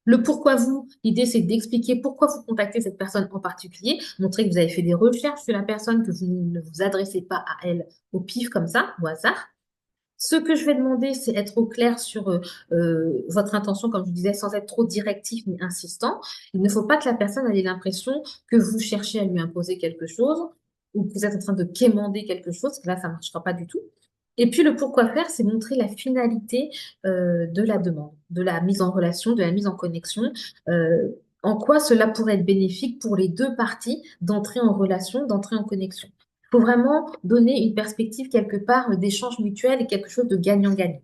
Le pourquoi vous, l'idée c'est d'expliquer pourquoi vous contactez cette personne en particulier, montrer que vous avez fait des recherches sur la personne, que vous ne vous adressez pas à elle au pif comme ça, au hasard. Ce que je vais demander, c'est être au clair sur votre intention, comme je vous disais, sans être trop directif ni insistant. Il ne faut pas que la personne ait l'impression que vous cherchez à lui imposer quelque chose ou que vous êtes en train de quémander quelque chose. Là, ça ne marchera pas du tout. Et puis, le pourquoi faire, c'est montrer la finalité de la demande, de la mise en relation, de la mise en connexion. euh, En quoi cela pourrait être bénéfique pour les deux parties d'entrer en relation, d'entrer en connexion. Il faut vraiment donner une perspective quelque part d'échange mutuel et quelque chose de gagnant-gagnant.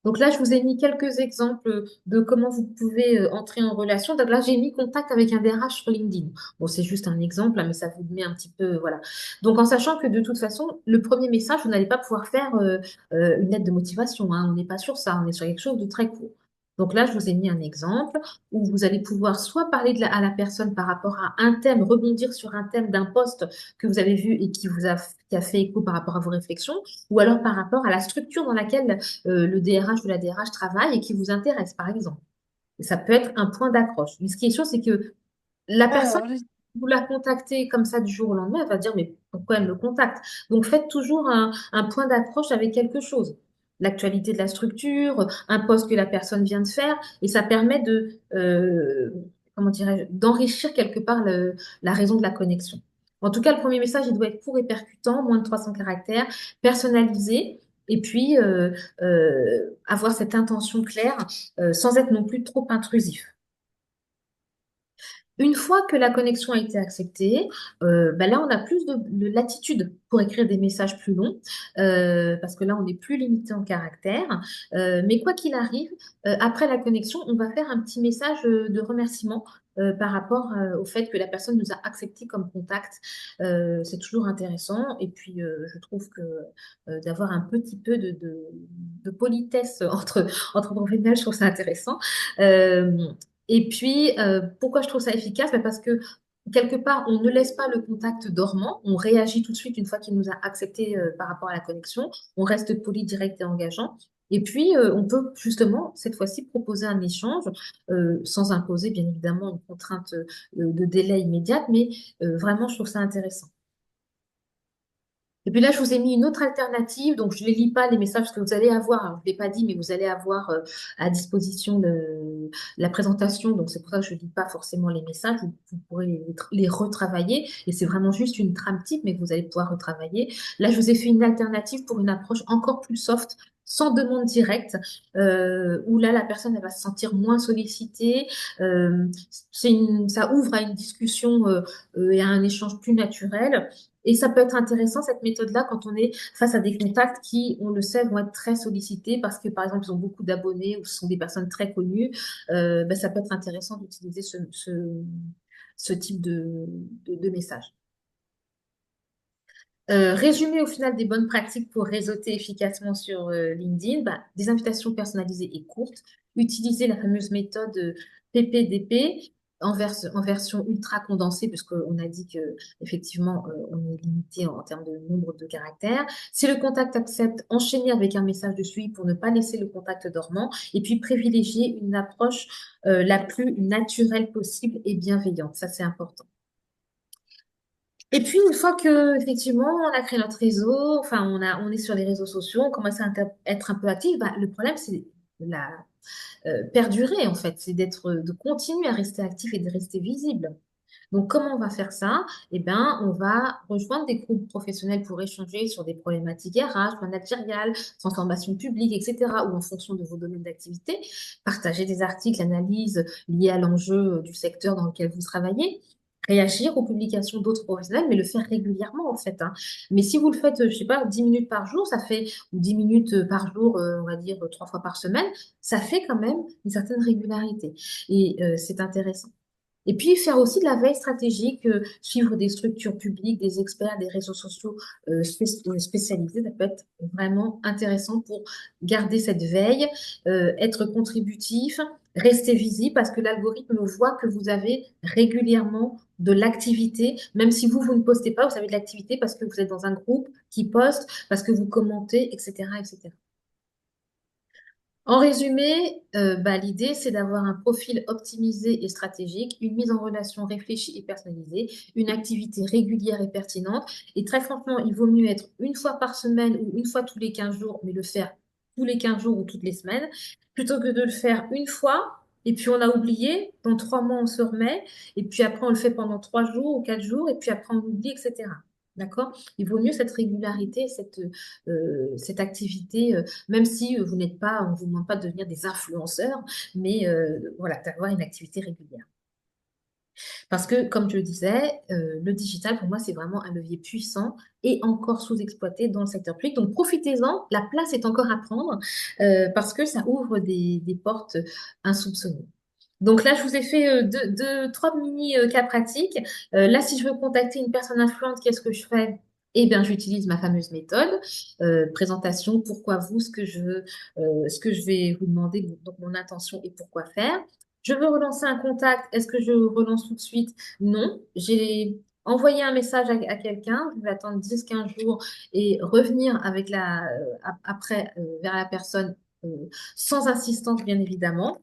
Donc là, je vous ai mis quelques exemples de comment vous pouvez entrer en relation. Donc là, j'ai mis contact avec un DRH sur LinkedIn. Bon, c'est juste un exemple, hein, mais ça vous met un petit peu, voilà. Donc en sachant que de toute façon, le premier message, vous n'allez pas pouvoir faire une lettre de motivation, hein. On n'est pas sur ça, on est sur quelque chose de très court. Donc là, je vous ai mis un exemple où vous allez pouvoir soit parler à la personne par rapport à un thème, rebondir sur un thème d'un poste que vous avez vu et qui a fait écho par rapport à vos réflexions, ou alors par rapport à la structure dans laquelle le DRH ou la DRH travaille et qui vous intéresse, par exemple. Et ça peut être un point d'accroche. Mais ce qui est sûr, c'est que la personne, Alors, vous la contactez comme ça du jour au lendemain, elle va dire, mais pourquoi elle me contacte? Donc faites toujours un point d'accroche avec quelque chose. L'actualité de la structure, un poste que la personne vient de faire, et ça permet comment dirais-je, d'enrichir quelque part la raison de la connexion. En tout cas, le premier message, il doit être court et percutant, moins de 300 caractères, personnalisé, et puis avoir cette intention claire, sans être non plus trop intrusif. Une fois que la connexion a été acceptée, ben là, on a plus de latitude pour écrire des messages plus longs, parce que là, on n'est plus limité en caractères. Mais quoi qu'il arrive, après la connexion, on va faire un petit message de remerciement par rapport au fait que la personne nous a accepté comme contact. C'est toujours intéressant. Et puis, je trouve que d'avoir un petit peu de politesse entre professionnels, je trouve ça intéressant. Euh, et puis, pourquoi je trouve ça efficace? Ben, parce que quelque part, on ne laisse pas le contact dormant, on réagit tout de suite une fois qu'il nous a accepté par rapport à la connexion, on reste poli, direct et engageant. Et puis, on peut justement, cette fois-ci, proposer un échange sans imposer, bien évidemment, une contrainte de délai immédiate, mais vraiment, je trouve ça intéressant. Et puis là, je vous ai mis une autre alternative. Donc, je ne les lis pas, les messages que vous allez avoir. Alors, je ne l'ai pas dit, mais vous allez avoir à disposition la présentation. Donc, c'est pour ça que je ne lis pas forcément les messages. Vous pourrez les retravailler. Et c'est vraiment juste une trame type, mais que vous allez pouvoir retravailler. Là, je vous ai fait une alternative pour une approche encore plus soft, sans demande directe, où là, la personne, elle va se sentir moins sollicitée. Euh, Ça ouvre à une discussion et à un échange plus naturel. Et ça peut être intéressant, cette méthode-là, quand on est face à des contacts qui, on le sait, vont être très sollicités parce que, par exemple, ils ont beaucoup d'abonnés ou ce sont des personnes très connues. Ben, ça peut être intéressant d'utiliser ce type de message. Résumé au final des bonnes pratiques pour réseauter efficacement sur LinkedIn, bah, des invitations personnalisées et courtes, utiliser la fameuse méthode PPDP en version ultra condensée, puisqu'on a dit que effectivement on est limité en termes de nombre de caractères. Si le contact accepte, enchaîner avec un message de suivi pour ne pas laisser le contact dormant, et puis privilégier une approche la plus naturelle possible et bienveillante. Ça, c'est important. Et puis, une fois que, effectivement, on a créé notre réseau, enfin, on est sur les réseaux sociaux, on commence à être un peu actif, bah, le problème, c'est la perdurer, en fait. C'est de continuer à rester actif et de rester visible. Donc, comment on va faire ça? Eh bien, on va rejoindre des groupes professionnels pour échanger sur des problématiques RH, managériales, transformation publique, etc., ou en fonction de vos domaines d'activité, partager des articles, analyses liés à l'enjeu du secteur dans lequel vous travaillez, réagir aux publications d'autres professionnels, mais le faire régulièrement en fait, hein. Mais si vous le faites, je sais pas, 10 minutes par jour, ça fait, ou 10 minutes par jour, on va dire 3 fois par semaine, ça fait quand même une certaine régularité. Et c'est intéressant. Et puis, faire aussi de la veille stratégique, suivre des structures publiques, des experts, des réseaux sociaux spécialisés, ça peut être vraiment intéressant pour garder cette veille, être contributif, rester visible parce que l'algorithme voit que vous avez régulièrement de l'activité, même si vous ne postez pas, vous avez de l'activité parce que vous êtes dans un groupe qui poste, parce que vous commentez, etc., etc. En résumé, l'idée, c'est d'avoir un profil optimisé et stratégique, une mise en relation réfléchie et personnalisée, une activité régulière et pertinente. Et très franchement, il vaut mieux être une fois par semaine ou une fois tous les 15 jours, mais le faire tous les 15 jours ou toutes les semaines, plutôt que de le faire une fois, et puis on a oublié, dans 3 mois, on se remet, et puis après, on le fait pendant 3 jours ou 4 jours, et puis après, on oublie, etc. D'accord? Il vaut mieux cette régularité, cette activité même si vous n'êtes pas, on ne vous demande pas de devenir des influenceurs, mais voilà, d'avoir une activité régulière. Parce que, comme je le disais, le digital, pour moi, c'est vraiment un levier puissant et encore sous-exploité dans le secteur public. Donc, profitez-en, la place est encore à prendre parce que ça ouvre des portes insoupçonnées. Donc là, je vous ai fait trois mini cas pratiques. Là, si je veux contacter une personne influente, qu'est-ce que je fais? Eh bien, j'utilise ma fameuse méthode, présentation, pourquoi vous, ce que je vais vous demander, donc mon intention et pourquoi faire. Je veux relancer un contact. Est-ce que je relance tout de suite? Non. J'ai envoyé un message à quelqu'un. Je vais attendre 10-15 jours et revenir après vers la personne euh, sans insistance, bien évidemment.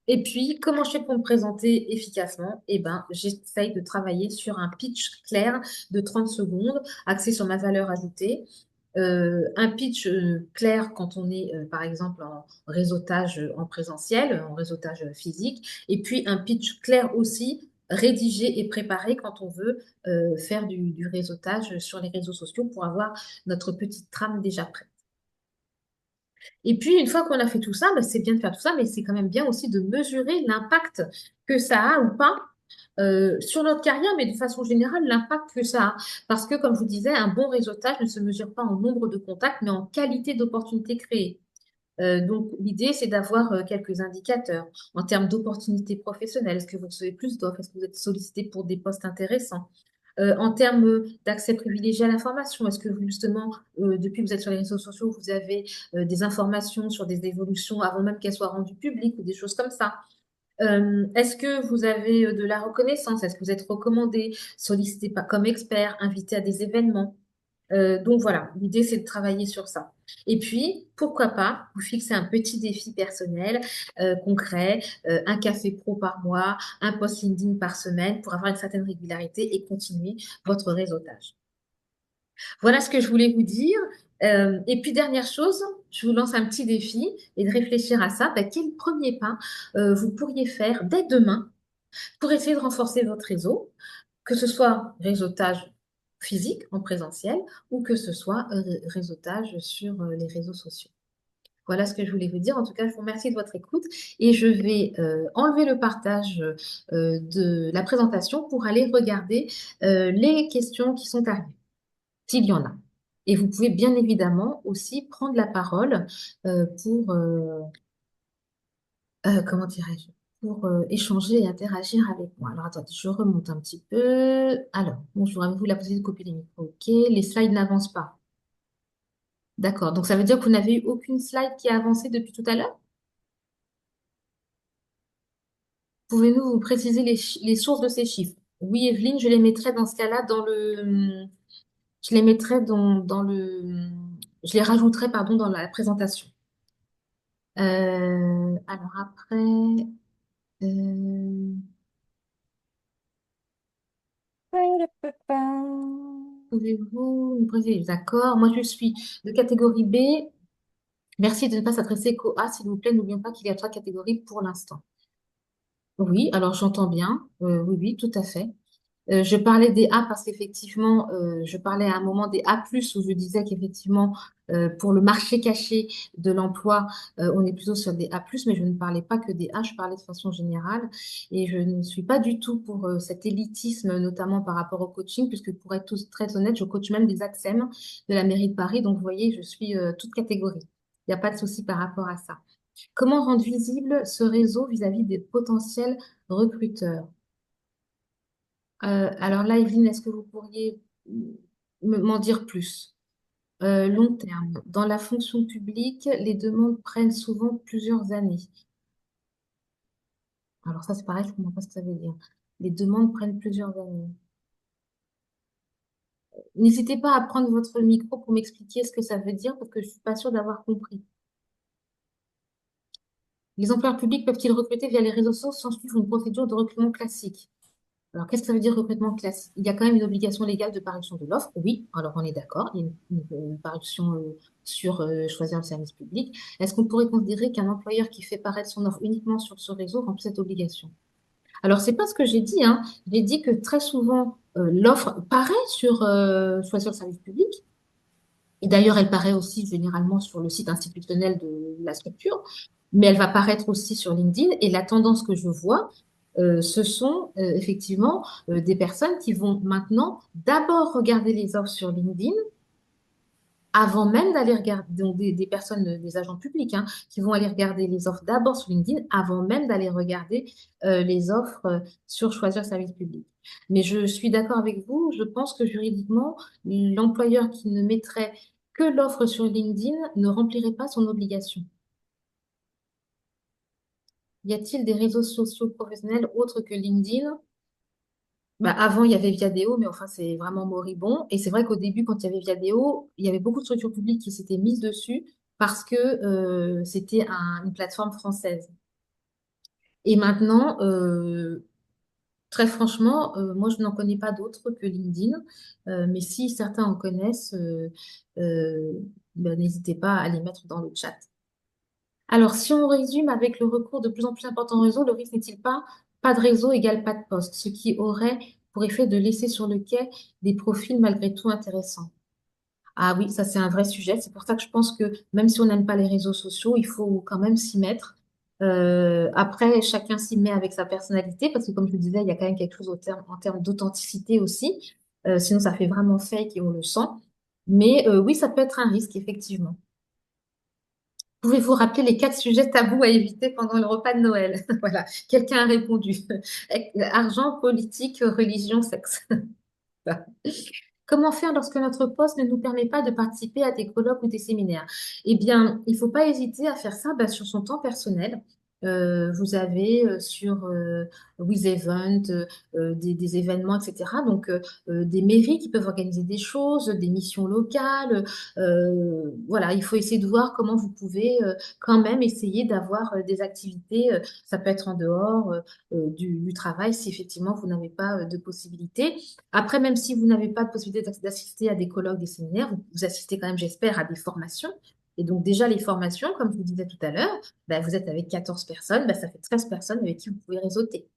Et puis, comment je fais pour me présenter efficacement? Eh ben, j'essaye de travailler sur un pitch clair de 30 secondes, axé sur ma valeur ajoutée. Un pitch clair quand on est, par exemple, en réseautage en présentiel, en réseautage physique. Et puis, un pitch clair aussi, rédigé et préparé quand on veut faire du réseautage sur les réseaux sociaux pour avoir notre petite trame déjà prête. Et puis, une fois qu'on a fait tout ça, c'est bien de faire tout ça, mais c'est quand même bien aussi de mesurer l'impact que ça a ou pas sur notre carrière, mais de façon générale, l'impact que ça a. Parce que, comme je vous disais, un bon réseautage ne se mesure pas en nombre de contacts, mais en qualité d'opportunités créées. Donc, l'idée, c'est d'avoir quelques indicateurs en termes d'opportunités professionnelles. Est-ce que vous recevez plus d'offres? Est-ce que vous êtes sollicité pour des postes intéressants? En termes d'accès privilégié à l'information, est-ce que vous, justement, depuis que vous êtes sur les réseaux sociaux, vous avez des informations sur des évolutions avant même qu'elles soient rendues publiques ou des choses comme ça? Est-ce que vous avez de la reconnaissance? Est-ce que vous êtes recommandé, sollicité comme expert, invité à des événements? Donc voilà, l'idée c'est de travailler sur ça. Et puis, pourquoi pas, vous fixer un petit défi personnel, concret, un café pro par mois, un post LinkedIn par semaine pour avoir une certaine régularité et continuer votre réseautage. Voilà ce que je voulais vous dire. Et puis, dernière chose, je vous lance un petit défi et de réfléchir à ça. Quel premier pas vous pourriez faire dès demain pour essayer de renforcer votre réseau, que ce soit réseautage physique en présentiel ou que ce soit réseautage sur les réseaux sociaux. Voilà ce que je voulais vous dire. En tout cas, je vous remercie de votre écoute et je vais enlever le partage de la présentation pour aller regarder les questions qui sont arrivées, s'il y en a. Et vous pouvez bien évidemment aussi prendre la parole pour, comment dirais-je, pour échanger et interagir avec moi. Alors, attendez, je remonte un petit peu. Alors, bonjour, avez-vous la possibilité de copier les micros? OK, les slides n'avancent pas. D'accord, donc ça veut dire que vous n'avez eu aucune slide qui a avancé depuis tout à l'heure? Pouvez-vous vous préciser les sources de ces chiffres? Oui, Evelyne, je les mettrai dans ce cas-là je les mettrai je les rajouterai, pardon, dans la présentation. Alors après, euh, pouvez-vous nous préciser? D'accord, moi je suis de catégorie B. Merci de ne pas s'adresser qu'au A, s'il vous plaît. N'oublions pas qu'il y a 3 catégories pour l'instant. Oui, alors j'entends bien. Oui, oui, tout à fait. Je parlais des A parce qu'effectivement, je parlais à un moment des A+, où je disais qu'effectivement, pour le marché caché de l'emploi, on est plutôt sur des A+, mais je ne parlais pas que des A, je parlais de façon générale. Et je ne suis pas du tout pour cet élitisme, notamment par rapport au coaching, puisque pour être très honnête, je coach même des ATSEM de la mairie de Paris. Donc, vous voyez, je suis toute catégorie. Il n'y a pas de souci par rapport à ça. Comment rendre visible ce réseau vis-à-vis des potentiels recruteurs? Alors là, Evelyne, est-ce que vous pourriez m'en dire plus? Long terme. Dans la fonction publique, les demandes prennent souvent plusieurs années. Alors ça, c'est pareil, je ne comprends pas ce que ça veut dire. Les demandes prennent plusieurs années. N'hésitez pas à prendre votre micro pour m'expliquer ce que ça veut dire parce que je ne suis pas sûre d'avoir compris. Les employeurs publics peuvent-ils recruter via les réseaux sociaux sans suivre une procédure de recrutement classique? Alors, qu'est-ce que ça veut dire recrutement classique? Il y a quand même une obligation légale de parution de l'offre. Oui, alors on est d'accord. Il y a une parution sur choisir le service public. Est-ce qu'on pourrait considérer qu'un employeur qui fait paraître son offre uniquement sur ce réseau remplit cette obligation? Alors, c'est pas ce que j'ai dit, hein. J'ai dit que très souvent, l'offre paraît sur choisir le service public. Et d'ailleurs, elle paraît aussi généralement sur le site institutionnel de la structure, mais elle va paraître aussi sur LinkedIn. Et la tendance que je vois, ce sont effectivement des personnes qui vont maintenant d'abord regarder les offres sur LinkedIn avant même d'aller regarder, donc des personnes, des agents publics, hein, qui vont aller regarder les offres d'abord sur LinkedIn avant même d'aller regarder les offres sur choisir service public. Mais je suis d'accord avec vous, je pense que juridiquement, l'employeur qui ne mettrait que l'offre sur LinkedIn ne remplirait pas son obligation. Y a-t-il des réseaux sociaux professionnels autres que LinkedIn? Bah, avant, il y avait Viadeo, mais enfin, c'est vraiment moribond. Et c'est vrai qu'au début, quand il y avait Viadeo, il y avait beaucoup de structures publiques qui s'étaient mises dessus parce que c'était une plateforme française. Et maintenant, très franchement, moi, je n'en connais pas d'autres que LinkedIn. Mais si certains en connaissent, euh, ben, n'hésitez pas à les mettre dans le chat. Alors, si on résume avec le recours de plus en plus important au réseau, le risque n'est-il pas de réseau égale pas de poste, ce qui aurait pour effet de laisser sur le quai des profils malgré tout intéressants? Ah oui, ça c'est un vrai sujet. C'est pour ça que je pense que même si on n'aime pas les réseaux sociaux, il faut quand même s'y mettre. Après, chacun s'y met avec sa personnalité, parce que comme je le disais, il y a quand même quelque chose en termes d'authenticité aussi. Sinon, ça fait vraiment fake et on le sent. Mais oui, ça peut être un risque, effectivement. Pouvez-vous rappeler les 4 sujets tabous à éviter pendant le repas de Noël? Voilà, quelqu'un a répondu. Argent, politique, religion, sexe. Comment faire lorsque notre poste ne nous permet pas de participer à des colloques ou des séminaires? Eh bien, il ne faut pas hésiter à faire ça sur son temps personnel. Vous avez sur WizEvent des événements, etc. Donc, des mairies qui peuvent organiser des choses, des missions locales. Voilà, il faut essayer de voir comment vous pouvez quand même essayer d'avoir des activités. Ça peut être en dehors du travail si effectivement vous n'avez pas de possibilité. Après, même si vous n'avez pas de possibilité d'assister à des colloques, des séminaires, vous assistez quand même, j'espère, à des formations. Et donc déjà, les formations, comme je vous disais tout à l'heure, ben, vous êtes avec 14 personnes, ben, ça fait 13 personnes avec qui vous pouvez réseauter.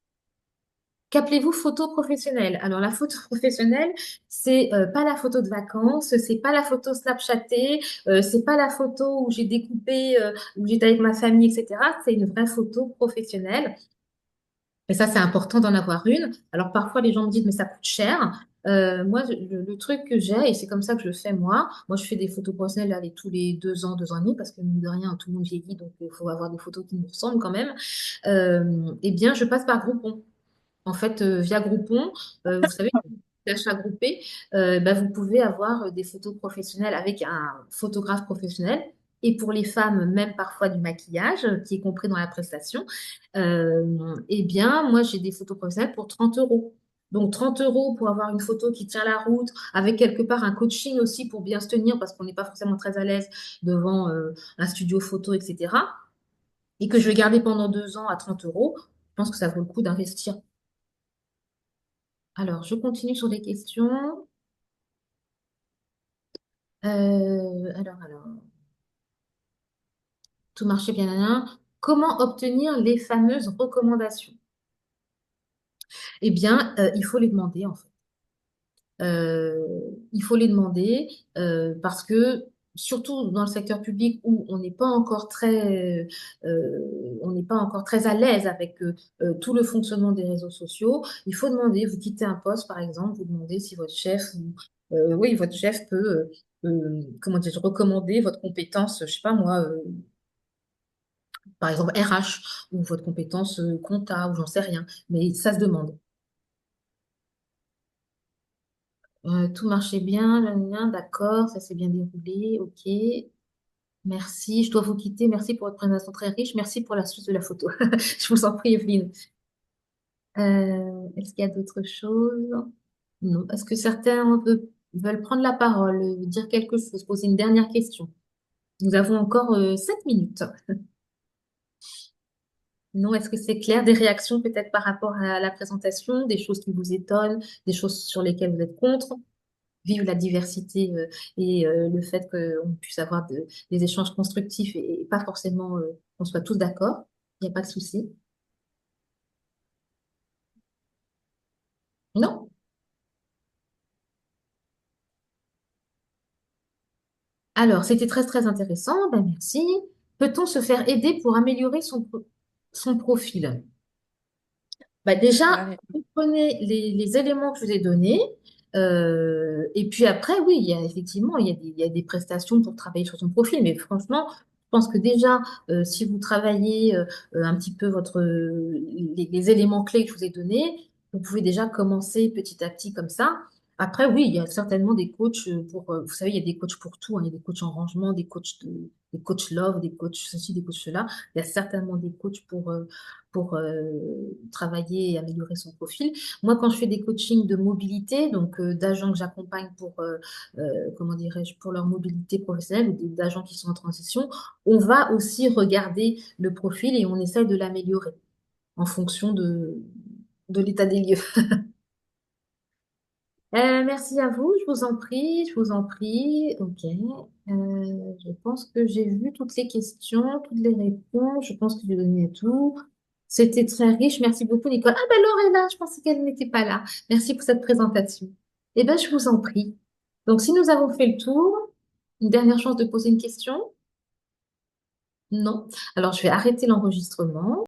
Qu'appelez-vous photo professionnelle? Alors la photo professionnelle, c'est pas la photo de vacances, c'est pas la photo Snapchatée, c'est pas la photo où j'ai découpé, où j'étais avec ma famille, etc. C'est une vraie photo professionnelle. Et ça, c'est important d'en avoir une. Alors parfois, les gens me disent, mais ça coûte cher. Moi, le truc que j'ai, et c'est comme ça que je fais moi je fais des photos professionnelles allez, tous les 2 ans, 2 ans et demi, parce que mine de rien, tout le monde vieillit, donc il faut avoir des photos qui nous ressemblent quand même. Eh bien, je passe par Groupon. En fait, via Groupon, vous savez, l'achat groupé, bah, vous pouvez avoir des photos professionnelles avec un photographe professionnel. Et pour les femmes, même parfois du maquillage, qui est compris dans la prestation. Eh bien, moi, j'ai des photos professionnelles pour 30 euros. Donc, 30 euros pour avoir une photo qui tient la route, avec quelque part un coaching aussi pour bien se tenir, parce qu'on n'est pas forcément très à l'aise devant un studio photo, etc. Et que je vais garder pendant 2 ans à 30 euros, je pense que ça vaut le coup d'investir. Alors, je continue sur les questions. Alors, tout marchait bien. Comment obtenir les fameuses recommandations? Eh bien, il faut les demander en fait. Euh, il faut les demander parce que surtout dans le secteur public où on n'est pas encore très à l'aise avec tout le fonctionnement des réseaux sociaux, il faut demander, vous quittez un poste par exemple, vous demandez si votre chef, oui, votre chef peut, comment dire, recommander votre compétence, je sais pas moi, par exemple RH ou votre compétence compta ou j'en sais rien, mais ça se demande. Tout marchait bien, d'accord, ça s'est bien déroulé, ok. Merci, je dois vous quitter. Merci pour votre présentation très riche. Merci pour la suite de la photo. Je vous en prie, Evelyne. Est-ce qu'il y a d'autres choses? Non. Est-ce que certains veulent prendre la parole, dire quelque chose, poser une dernière question? Nous avons encore 7 minutes. Non, est-ce que c'est clair? Des réactions peut-être par rapport à la présentation, des choses qui vous étonnent, des choses sur lesquelles vous êtes contre? Vive la diversité et le fait qu'on puisse avoir des échanges constructifs et pas forcément qu'on soit tous d'accord. Il n'y a pas de souci. Non? Alors, c'était très, très intéressant. Ben, merci. Peut-on se faire aider pour améliorer son profil? Bah déjà, Ouais. vous prenez les éléments que je vous ai donnés. Et puis après, oui, il y a effectivement, il y a des prestations pour travailler sur son profil. Mais franchement, je pense que déjà, si vous travaillez un petit peu les éléments clés que je vous ai donnés, vous pouvez déjà commencer petit à petit comme ça. Après, oui, il y a certainement des coachs vous savez, il y a des coachs pour tout, hein. Il y a des coachs en rangement, des coachs love, des coachs ceci, des coachs cela. Il y a certainement des coachs pour travailler et améliorer son profil. Moi, quand je fais des coachings de mobilité, donc d'agents que j'accompagne comment dirais-je, pour leur mobilité professionnelle ou d'agents qui sont en transition, on va aussi regarder le profil et on essaie de l'améliorer en fonction de l'état des lieux. Merci à vous, je vous en prie, je vous en prie. Ok. Je pense que j'ai vu toutes les questions, toutes les réponses. Je pense que j'ai donné tout. C'était très riche. Merci beaucoup, Nicole. Ah ben Laure est là, je pensais qu'elle n'était pas là. Merci pour cette présentation. Eh bien, je vous en prie. Donc, si nous avons fait le tour, une dernière chance de poser une question? Non. Alors, je vais arrêter l'enregistrement.